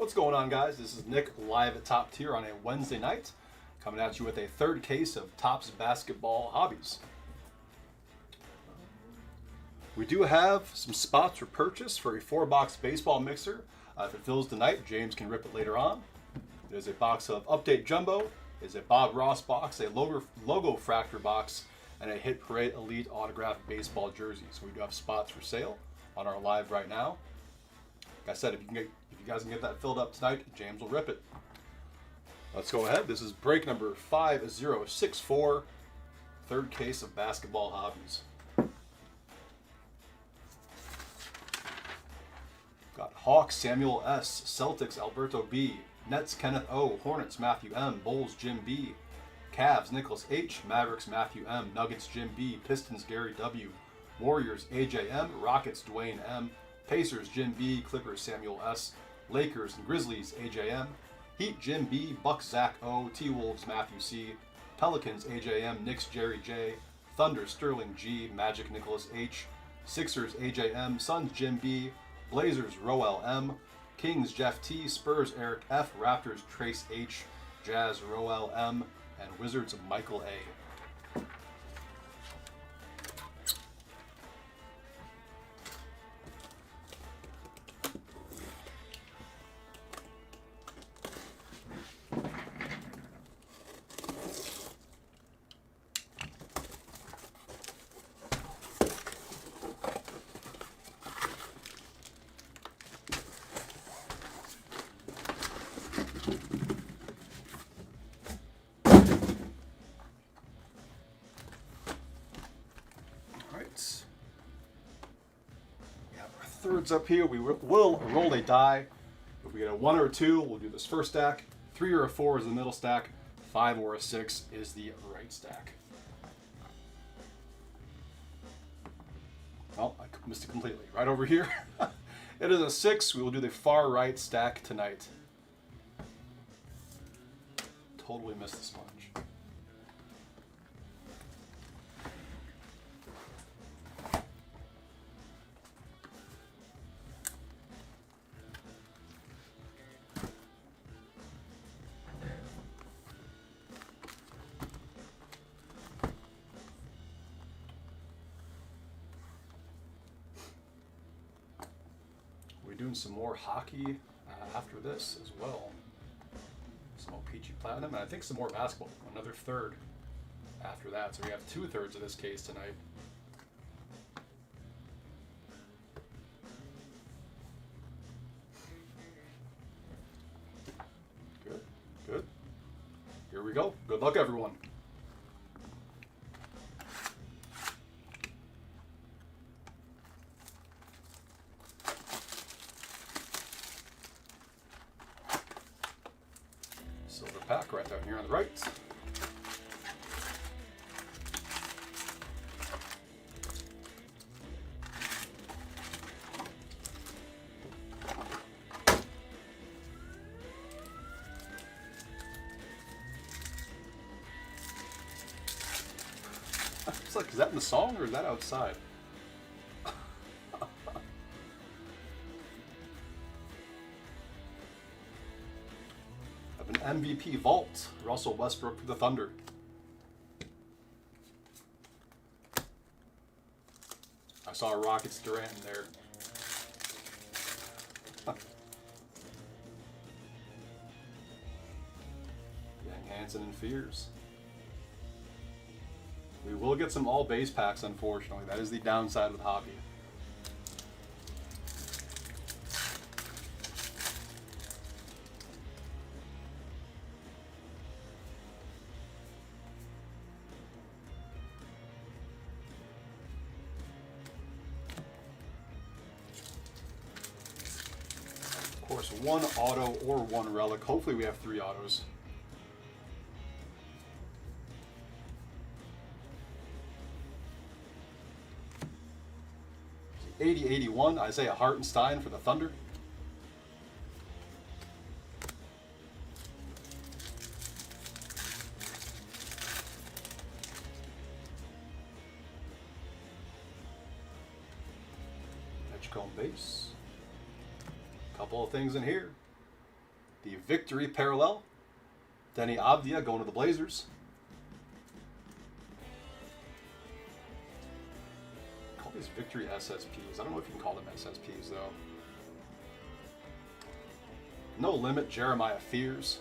What's going on, guys? This is Nick live at Top Tier on a Wednesday night, coming at you with a third case of Topp's basketball hobbies. We do have some spots for purchase for a 4-box baseball mixer. If it fills tonight, James can rip it later on. There's a box of Update Jumbo, there's a Bob Ross box, a logo fractor box, and a Hit Parade Elite autographed baseball jersey. So we do have spots for sale on our live right now. Like I said, if you guys can get that filled up tonight, James will rip it. Let's go ahead. This is break number 5064, third case of basketball hobbies. Got Hawks Samuel S, Celtics Alberto B, Nets Kenneth O, Hornets Matthew M, Bulls Jim B, Cavs Nicholas H, Mavericks Matthew M, Nuggets Jim B, Pistons Gary W, Warriors AJ M, Rockets Dwayne M, Pacers Jim B, Clippers Samuel S, Lakers and Grizzlies AJ M, Heat Jim B, Bucks Zach O, T-Wolves Matthew C, Pelicans AJ M, Knicks Jerry J, Thunder Sterling G, Magic Nicholas H, Sixers AJ M, Suns Jim B, Blazers Roel M, Kings Jeff T, Spurs Eric F, Raptors Trace H, Jazz Roel M, and Wizards Michael A. Thirds up here, we will roll a die. If we get a 1 or a 2, we'll do this first stack. 3 or a 4 is the middle stack. 5 or a 6 is the right stack. Well, I missed it completely. Right over here, it is a 6. We will do the far right stack tonight. Totally missed the sponge. Doing some more hockey after this as well. Some O-Pee-Chee Platinum, and I think some more basketball. Another third after that. So we have 2/3 of this case tonight. Good, good. Here we go. Good luck, everyone. Silver pack right down here on the right. It's like, is that in the song or is that outside? MVP Vault, Russell Westbrook for the Thunder. I saw a Rockets Durant in there. Young Hansen and Fears. We will get some all base packs, unfortunately. That is the downside with hobby. Of course, 1 auto or 1 relic. Hopefully we have 3 autos. '80-81, Isaiah Hartenstein for the Thunder. Edgecombe base. Couple of things in here. The Victory Parallel. Denny Avdia going to the Blazers. Call these Victory SSPs. I don't know if you can call them SSPs, though. No Limit, Jeremiah Fears,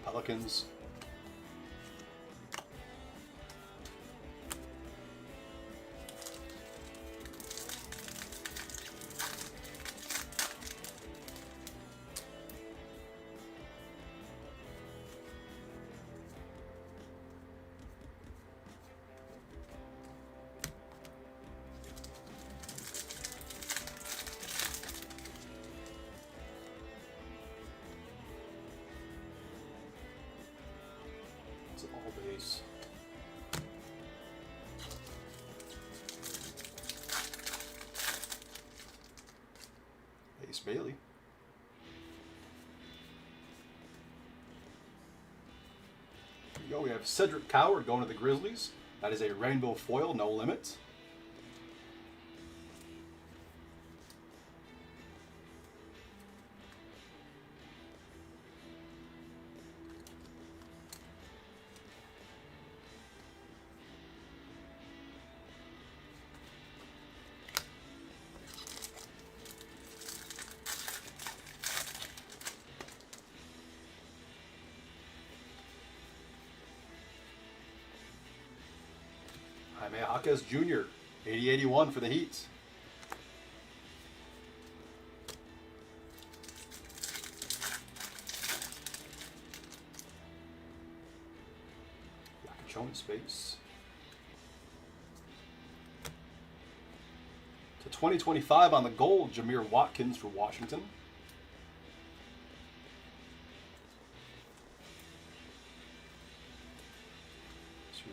Pelicans. All base. Ace Bailey. Here we go. We have Cedric Coward going to the Grizzlies. That is a rainbow foil, No Limit. Jaime Jaquez Jr., 80-81 for the Heat. Yakachone space. To 2025 on the gold, Jameer Watkins for Washington.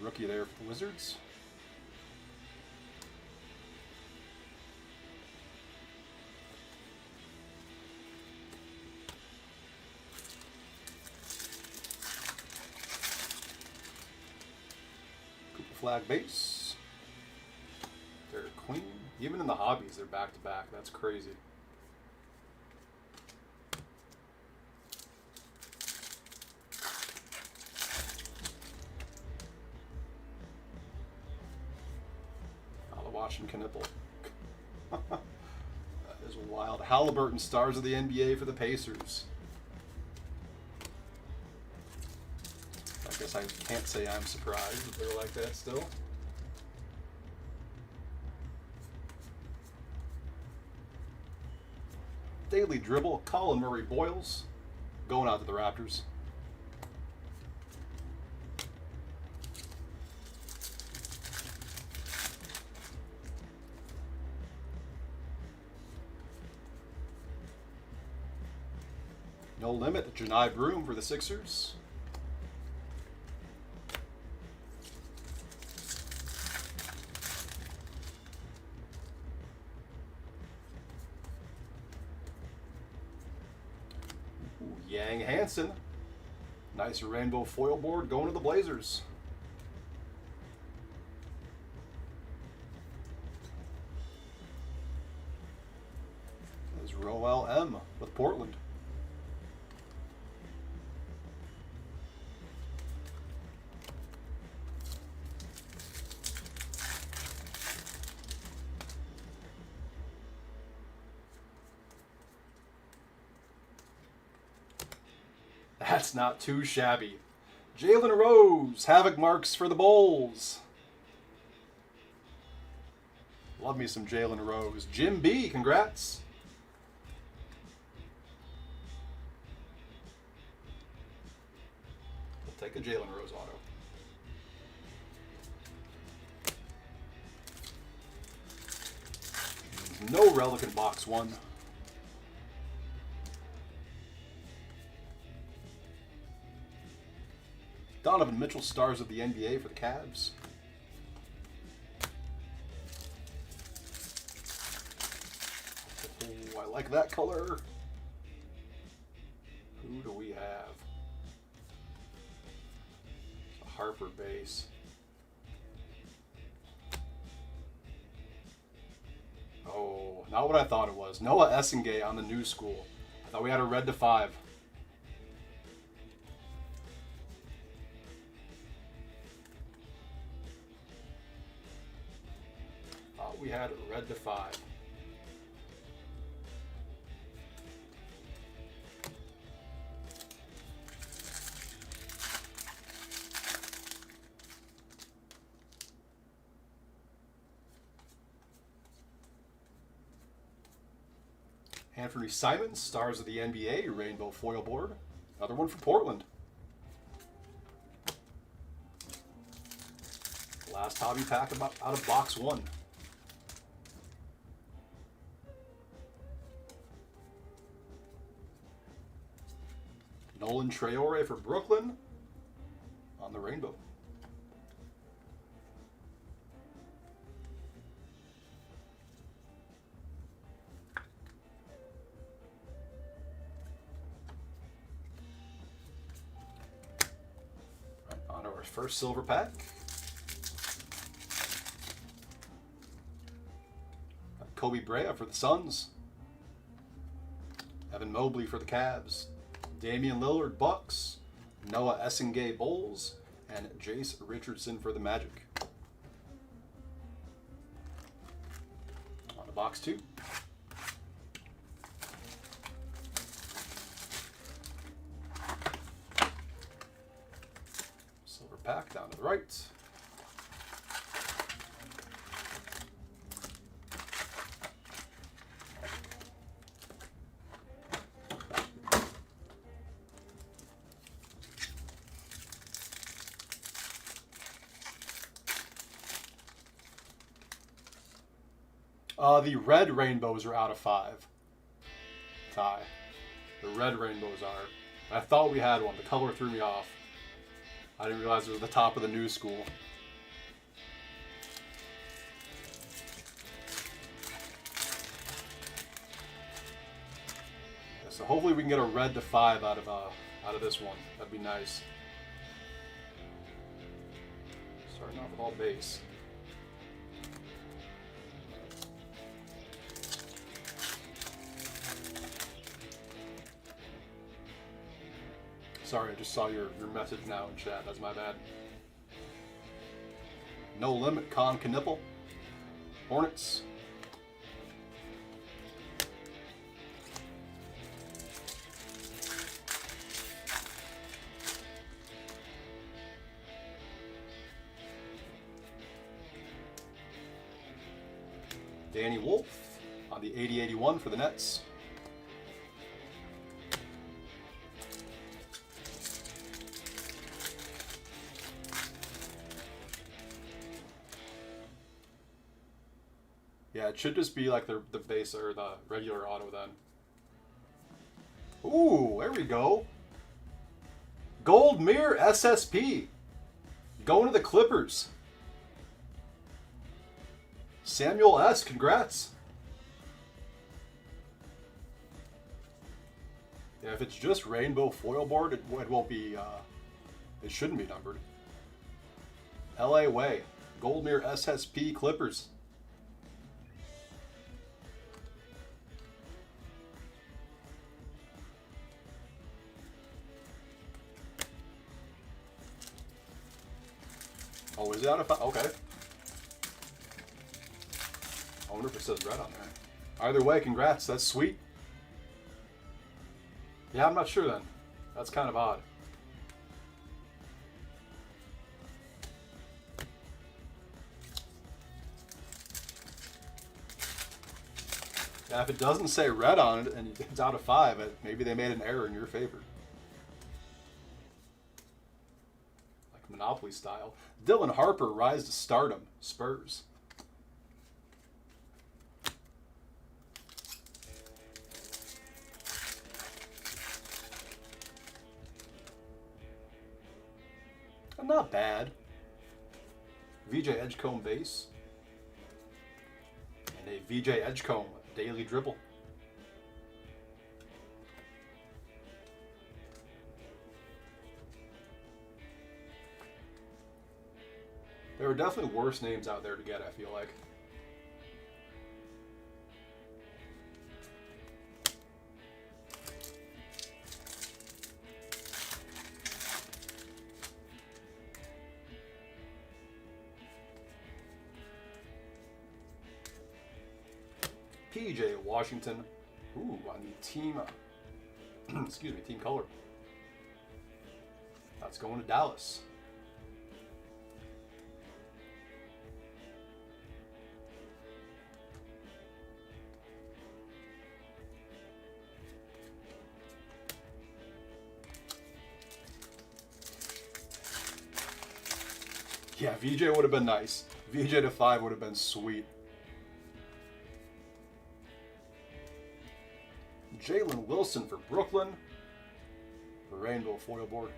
Rookie there for the Wizards. Flag base. They're Queen. Even in the hobbies, they're back to back. That's crazy. Washington Knipple. That is wild. Halliburton, stars of the NBA for the Pacers. I guess I can't say I'm surprised that they're like that still. Daily Dribble, Colin Murray Boyles, going out to the Raptors. No Limit, Janai Broom for the Sixers. Yang Hansen. Nice rainbow foil board going to the Blazers. There's Roel M with Portland. That's not too shabby. Jalen Rose, Havoc Marks for the Bulls. Love me some Jalen Rose. Jim B, congrats. We'll take a Jalen Rose auto. No relic in box one. Donovan Mitchell, stars of the NBA for the Cavs. Oh, I like that color. Who do we have? A Harper base. Oh, not what I thought it was. Noah Essengay on the new school. I thought we had a red to 5. we had red to 5. Anthony Simons, Stars of the NBA, Rainbow Foil Board. Another one for Portland. Last hobby pack out of box 1. Nolan Traore for Brooklyn on the rainbow. On to our first silver pack. Kobe Bryant for the Suns. Evan Mobley for the Cavs. Damian Lillard, Bucks. Noah Essengay, Bulls. And Jace Richardson for the Magic. On to box 2. Silver pack down to the right. The red rainbows are out of 5. Ty. The red rainbows are. I thought we had one. The color threw me off. I didn't realize it was the top of the new school. Yeah, so hopefully we can get a red to 5 out of this one. That'd be nice. Starting off with all base. Sorry, I just saw your message now in chat. That's my bad. No Limit, Con Knipple. Hornets. Danny Wolf on the 80-81 for the Nets. Yeah, it should just be like the base or the regular auto then. Ooh, there we go. Gold Mirror SSP. Going to the Clippers. Samuel S., congrats. Yeah, if it's just rainbow foil board, it won't be, it shouldn't be numbered. LA Way. Gold Mirror SSP Clippers. Oh, is it out of 5? Okay. I wonder if it says red on there. Either way, congrats. That's sweet. Yeah, I'm not sure then. That's kind of odd. Yeah, if it doesn't say red on it and it's out of 5, maybe they made an error in your favor. Like Monopoly style. Dylan Harper, Rise to Stardom, Spurs. Not bad. VJ Edgecombe base. And a VJ Edgecombe daily dribble. There are definitely worse names out there to get, I feel like. PJ Washington. Ooh, on the team, excuse me, team color. That's going to Dallas. Yeah, VJ would have been nice. VJ to 5 would have been sweet. Jalen Wilson for Brooklyn. Rainbow foil board.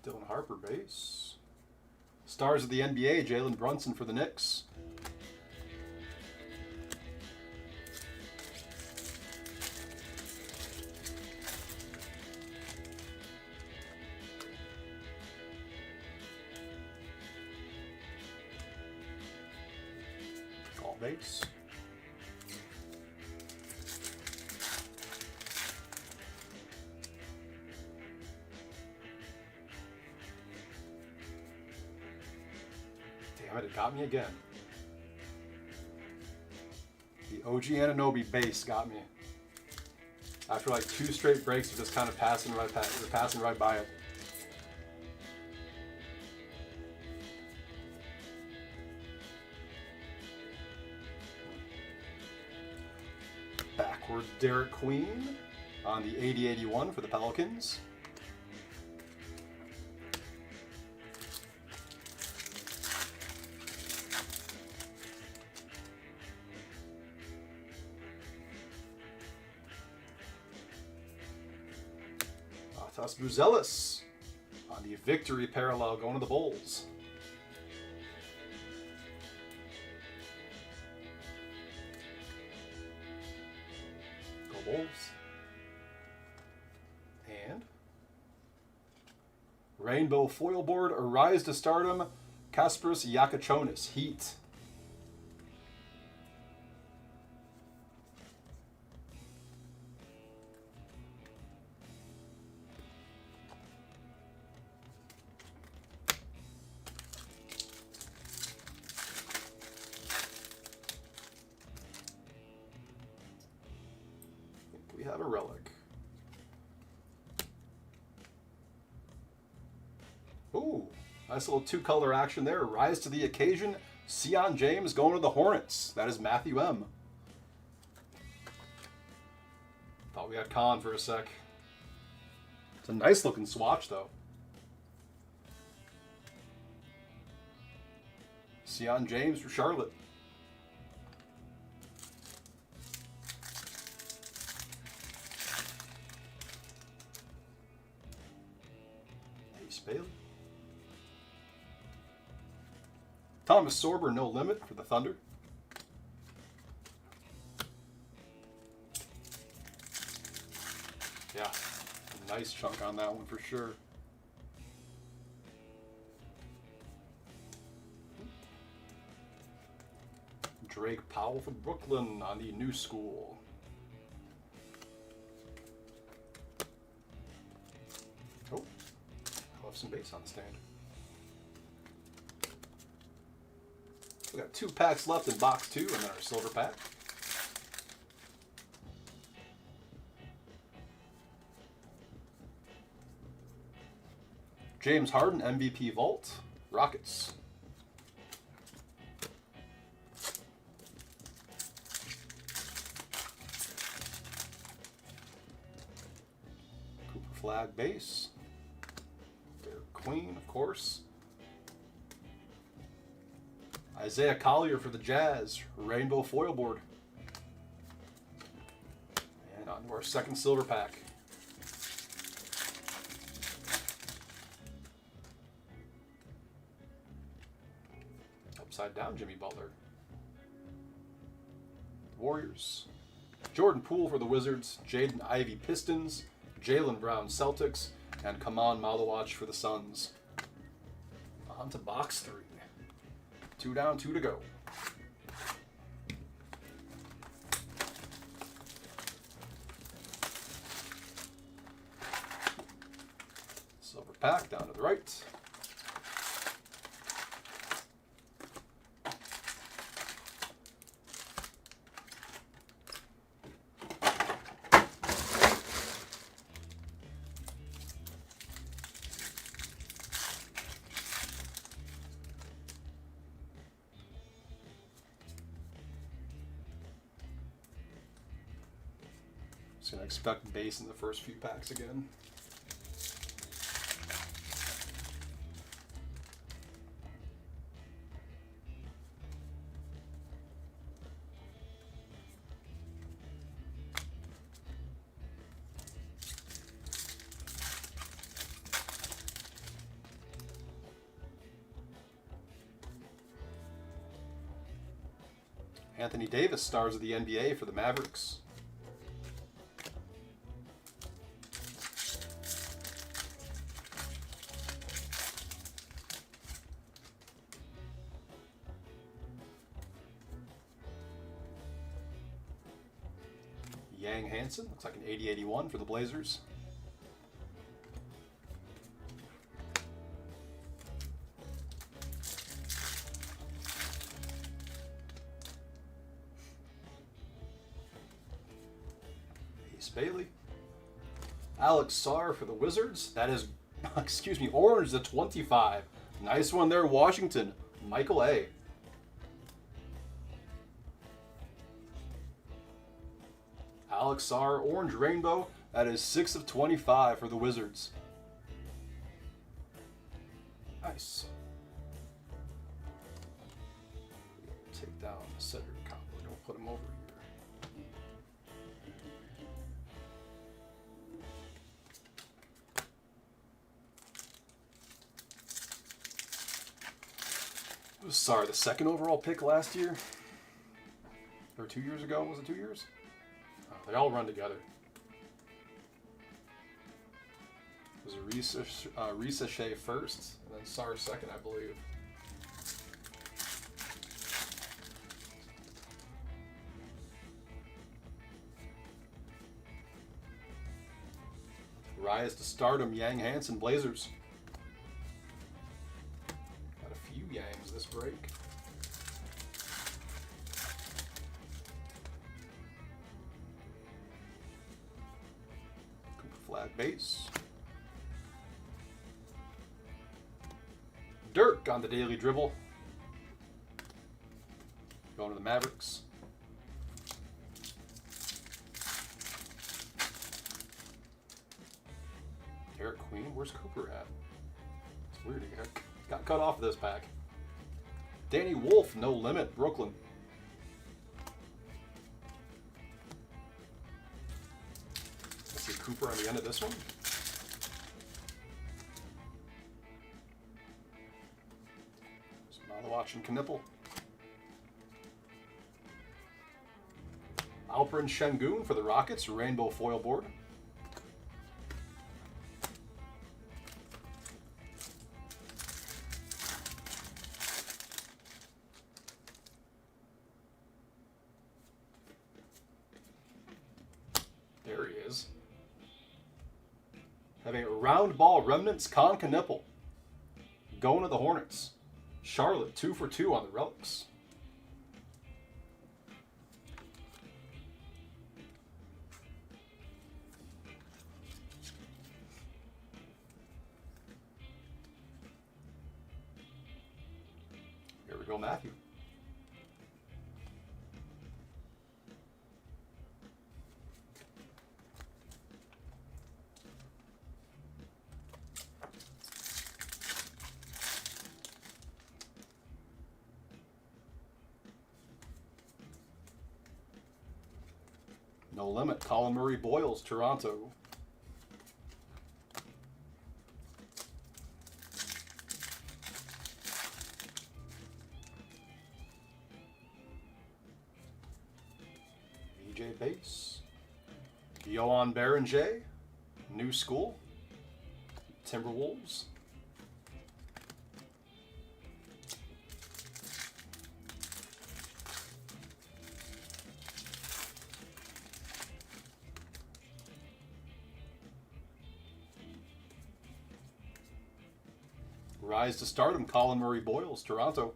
Dylan Harper base. Stars of the NBA, Jalen Brunson for the Knicks. All base. Damn it, it got me again. The OG Anunoby base got me. After like 2 straight breaks of just kind of passing right by it. Backward Derek Queen on the 80-81 for the Pelicans. Matas Buzelis on the victory parallel going to the Bulls. Go Bulls. And rainbow foil board, Arise to Stardom, Kasparas Yakachonis, Heat. We have a relic. Ooh, nice little 2-color action there. Rise to the occasion. Sion James going to the Hornets. That is Matthew M. Thought we had Khan for a sec. It's a nice looking swatch though. Sion James for Charlotte. Bailey. Thomas Sorber, no limit for the Thunder. Yeah, a nice chunk on that one for sure. Drake Powell for Brooklyn on the new school. Oh. Some base on the stand. We got 2 packs left in box 2 and then our silver pack. James Harden, MVP Vault, Rockets. Cooper Flag base. Queen, of course. Isaiah Collier for the Jazz, rainbow foil board. And on to our second silver pack. Upside down Jimmy Butler. Warriors. Jordan Poole for the Wizards, Jaden Ivey Pistons, Jaylen Brown Celtics, and Kaman Malawach for the Suns. On to box 3. 2 down, 2 to go. pack down to the right. Just gonna expect base in the first few packs again. Anthony Davis, stars of the NBA for the Mavericks. Yang Hansen, looks like an 80-81 for the Blazers. Ace Bailey. Alex Sarr for the Wizards. That is, excuse me, orange to 25. Nice one there, Washington. Michael A. Alex Sarr, orange rainbow. That is 6 of 25 for the Wizards. Nice. Take down Cedric Copper. Don't put him over here. Was Sarr the second overall pick last year? Or 2 years ago? Was it 2 years? They all run together. It was Risa Shea first, and then Sarr second, I believe. Rise to stardom, Yang Hansen, Blazers. Got a few Yangs this break. Flat base. Dirk on the daily dribble. Going to the Mavericks. Derek Queen, where's Cooper at? It's weird, he got cut off this pack. Danny Wolf, no limit, Brooklyn. Cooper on the end of this one. Malawach and Knipple. Alperen Şengün for the Rockets, rainbow foil board. There he is. Having a round ball remnants, Con Knipple. Going to the Hornets. Charlotte, 2 for 2 on the relics. Here we go, Matthew. No limit, Colin Murray Boyles, Toronto. EJ Bates. Johan Berenger, New School. Timberwolves. Rise to stardom, Colin Murray Boyles, Toronto.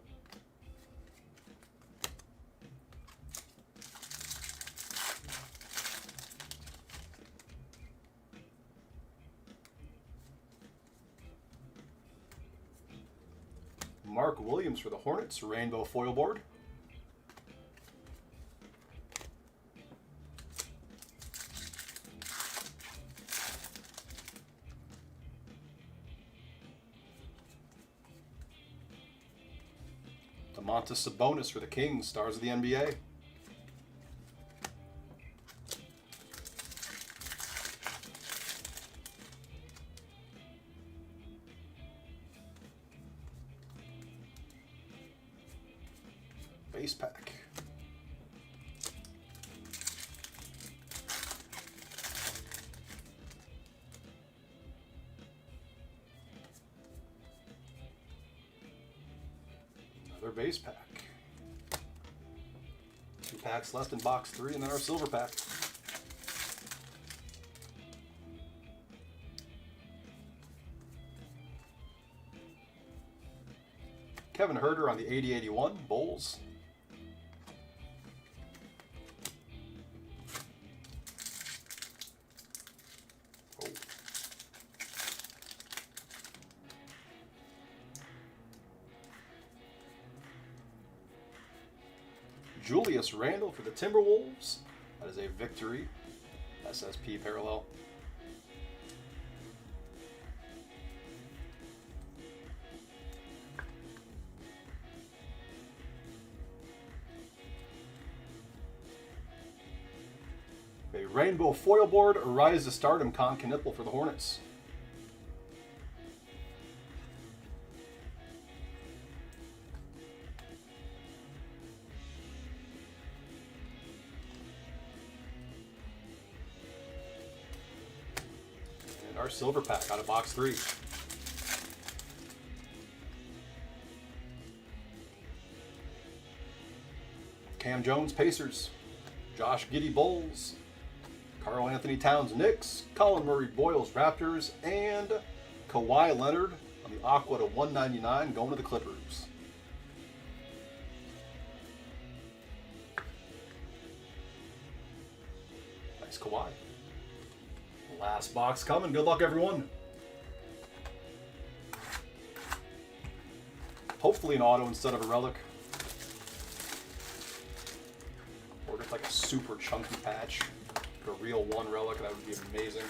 Mark Williams for the Hornets, rainbow foil board. Domantas Sabonis for the Kings, stars of the NBA. Base pack. Another base pack. 2 packs left in box 3, and then our silver pack. Kevin Huerter on the 80-81, Bulls. Oh. Julius Randle for the Timberwolves. That is a victory. SSP parallel. A rainbow foil board, Rise to Stardom, Con Knipple for the Hornets. And our silver pack out of box 3. Cam Jones, Pacers. Josh Giddey, Bulls. Karl Anthony Towns, Knicks. Colin Murray Boyles, Raptors. And Kawhi Leonard on the Aqua to 199 going to the Clippers. Nice Kawhi. Last box coming. Good luck, everyone. Hopefully an auto instead of a relic. Or just like a super chunky patch. A real 1 relic, that would be amazing.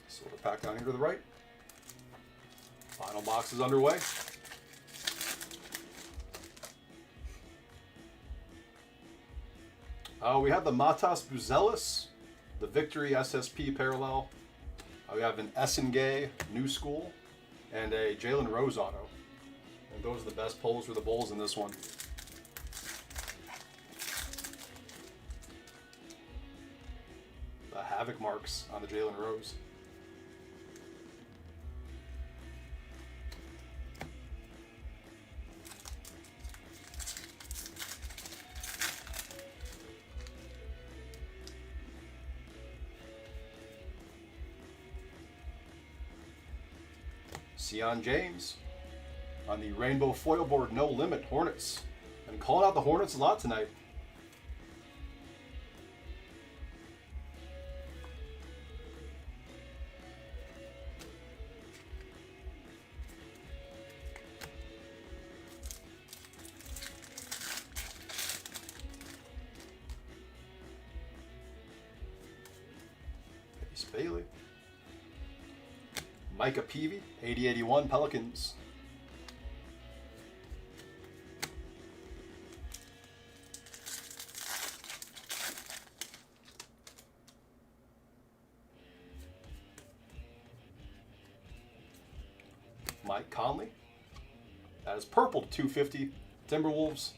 Silver pack down here to the right. Final box is underway. We have the Matas Buzelis, the Victory SSP parallel. We have an Essengay New School and a Jalen Rose auto. And those are the best pulls for the Bulls in this one. The Havoc marks on the Jalen Rose. Sion James on the rainbow foil board, No Limit, Hornets. And calling out the Hornets a lot tonight. Ace Bailey. Micah Peavy, 80-81 Pelicans. Mike Conley. That is purple to 250 Timberwolves.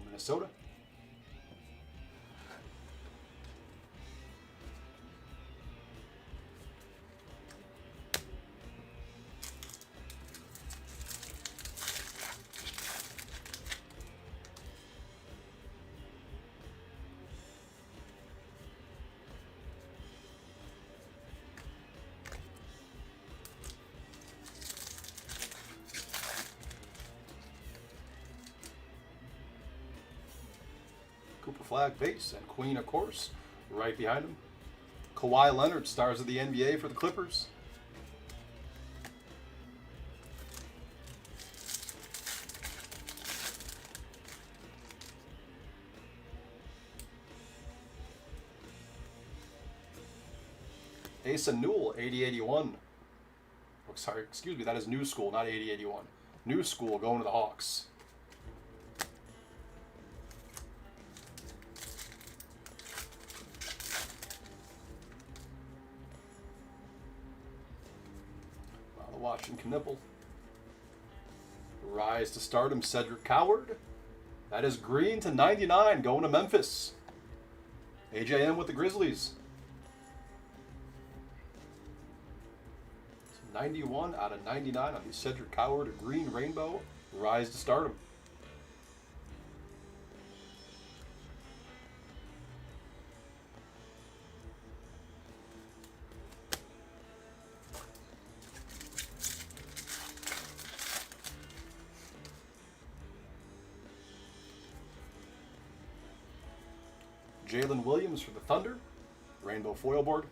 Minnesota. Cooper Flag, base, and Queen, of course, right behind him. Kawhi Leonard, stars of the NBA for the Clippers. Asa Newell, 80-81. Oh, sorry, excuse me, that is New School, not 80-81. New School going to the Hawks. The Washington Nipple. Rise to stardom, Cedric Coward. That is green to 99 going to Memphis. AJM with the Grizzlies. 91 out of 99 on the Cedric Coward green rainbow. Rise to stardom. Jalen Williams for the Thunder. Rainbow foil board.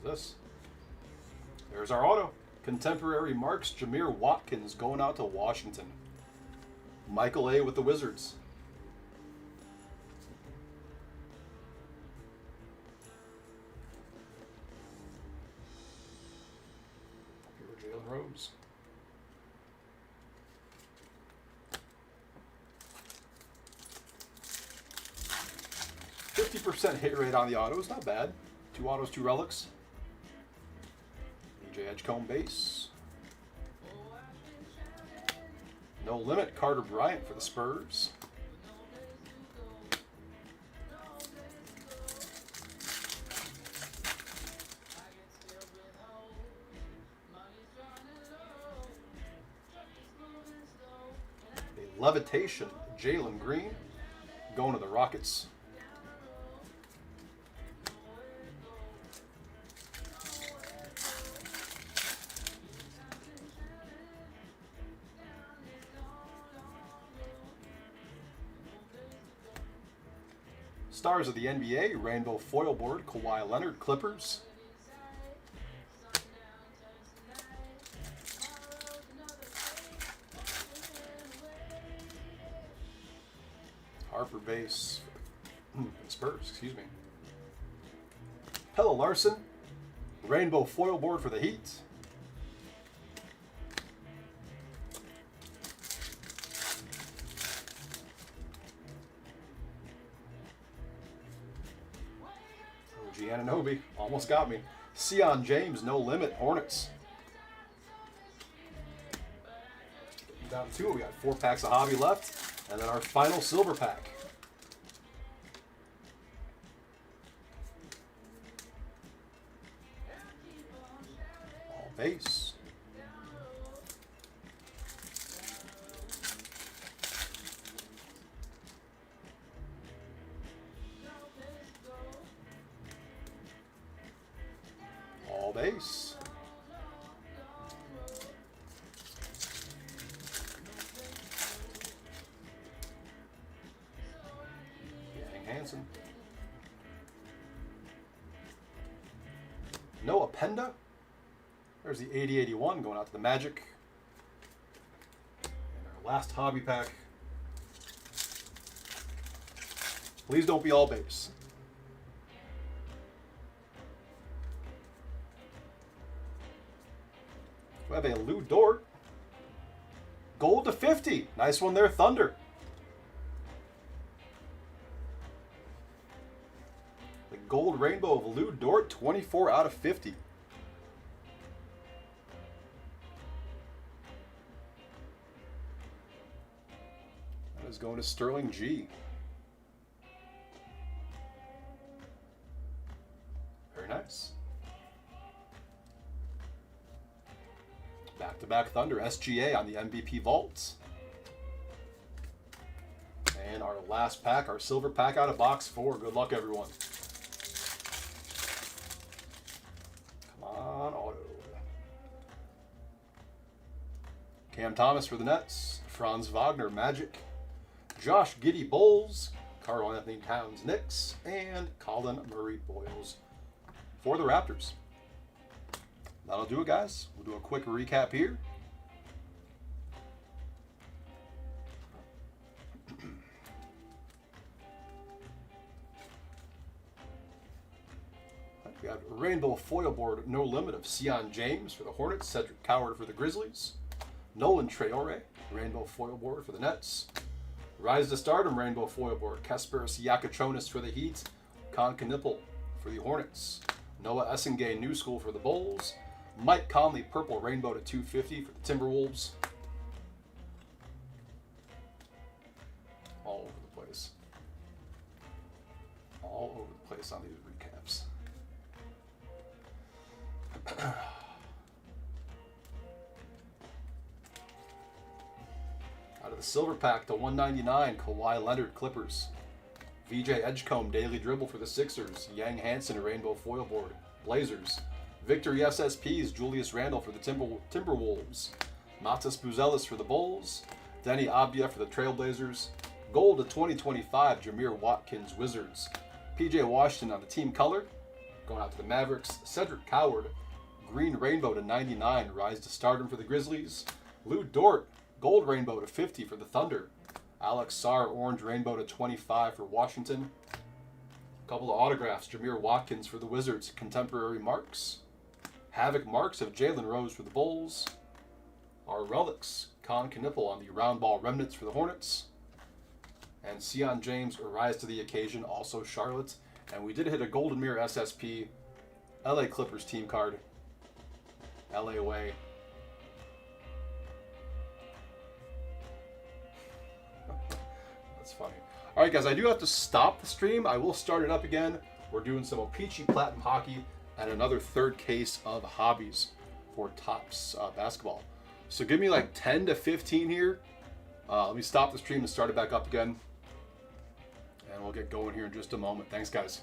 This. There's our auto. Contemporary marks, Jameer Watkins going out to Washington. Michael A. with the Wizards. Here Jalen Rose. %50 hit rate on the autos, not bad. 2 autos, 2 relics. EJ Edgecombe base. No limit, Carter Bryant for the Spurs. A levitation, Jalen Green going to the Rockets. Stars of the NBA, rainbow foil board, Kawhi Leonard, Clippers. Harper base, Spurs, excuse me. Pella Larson, rainbow foil board for the Heat. Giannobi, almost got me. Sion James, no limit, Hornets. Down 2, we got 4 packs of hobby left, and then our final silver pack. All base. All base. Hansen. Noah Penda. There's the 80-81 going out to the Magic. And our last hobby pack. Please don't be all base. We have a Lou Dort. Gold to 50. Nice one there, Thunder. The gold rainbow of Lou Dort, 24 out of 50. That is going to Sterling G. Very nice. Back-to-back Thunder, SGA on the MVP vaults. And our last pack, our silver pack out of box 4. Good luck, everyone. Come on, auto. Cam Thomas for the Nets. Franz Wagner, Magic. Josh Giddey, Bulls. Karl Anthony Towns, Knicks. And Colin Murray, Boils for the Raptors. That'll do it, guys. We'll do a quick recap here. We have Rainbow Foil Board, No Limit of Sion James for the Hornets. Cedric Coward for the Grizzlies. Nolan Traore, Rainbow Foil Board for the Nets. Rise to Stardom, Rainbow Foil Board. Kasparas Yakachonis for the Heat. Con Knipple for the Hornets. Noah Essengay, New School for the Bulls. Mike Conley, Purple Rainbow to 250 for the Timberwolves. All over the place. All over the place on these recaps. Out of the silver pack to 199, Kawhi Leonard, Clippers. VJ Edgecombe, Daily Dribble for the Sixers. Yang Hansen, Rainbow Foil Board, Blazers. Victory SSPs, Julius Randle for the Timberwolves. Matas Buzelis for the Bulls. Denny Abdia for the Trailblazers. Gold to 2025, Jameer Watkins, Wizards. PJ Washington on the team color. Going out to the Mavericks. Cedric Coward, Green Rainbow to 99, Rise to Stardom for the Grizzlies. Lou Dort, Gold Rainbow to 50 for the Thunder. Alex Sarr, Orange Rainbow to 25 for Washington. A couple of autographs, Jameer Watkins for the Wizards, Contemporary Marks. Havoc Marks of Jalen Rose for the Bulls. Our relics, Con Knipple on the Round Ball Remnants for the Hornets. And Sion James, Rise to the Occasion, also Charlotte. And we did hit a Golden Mirror SSP, LA Clippers team card. LA away. That's funny. All right, guys, I do have to stop the stream. I will start it up again. We're doing some O-Pee-Chee Platinum Hockey and another third case of Hobbies for Tops basketball. So give me like 10 to 15 here. Let me stop the stream and start it back up again. And we'll get going here in just a moment. Thanks, guys.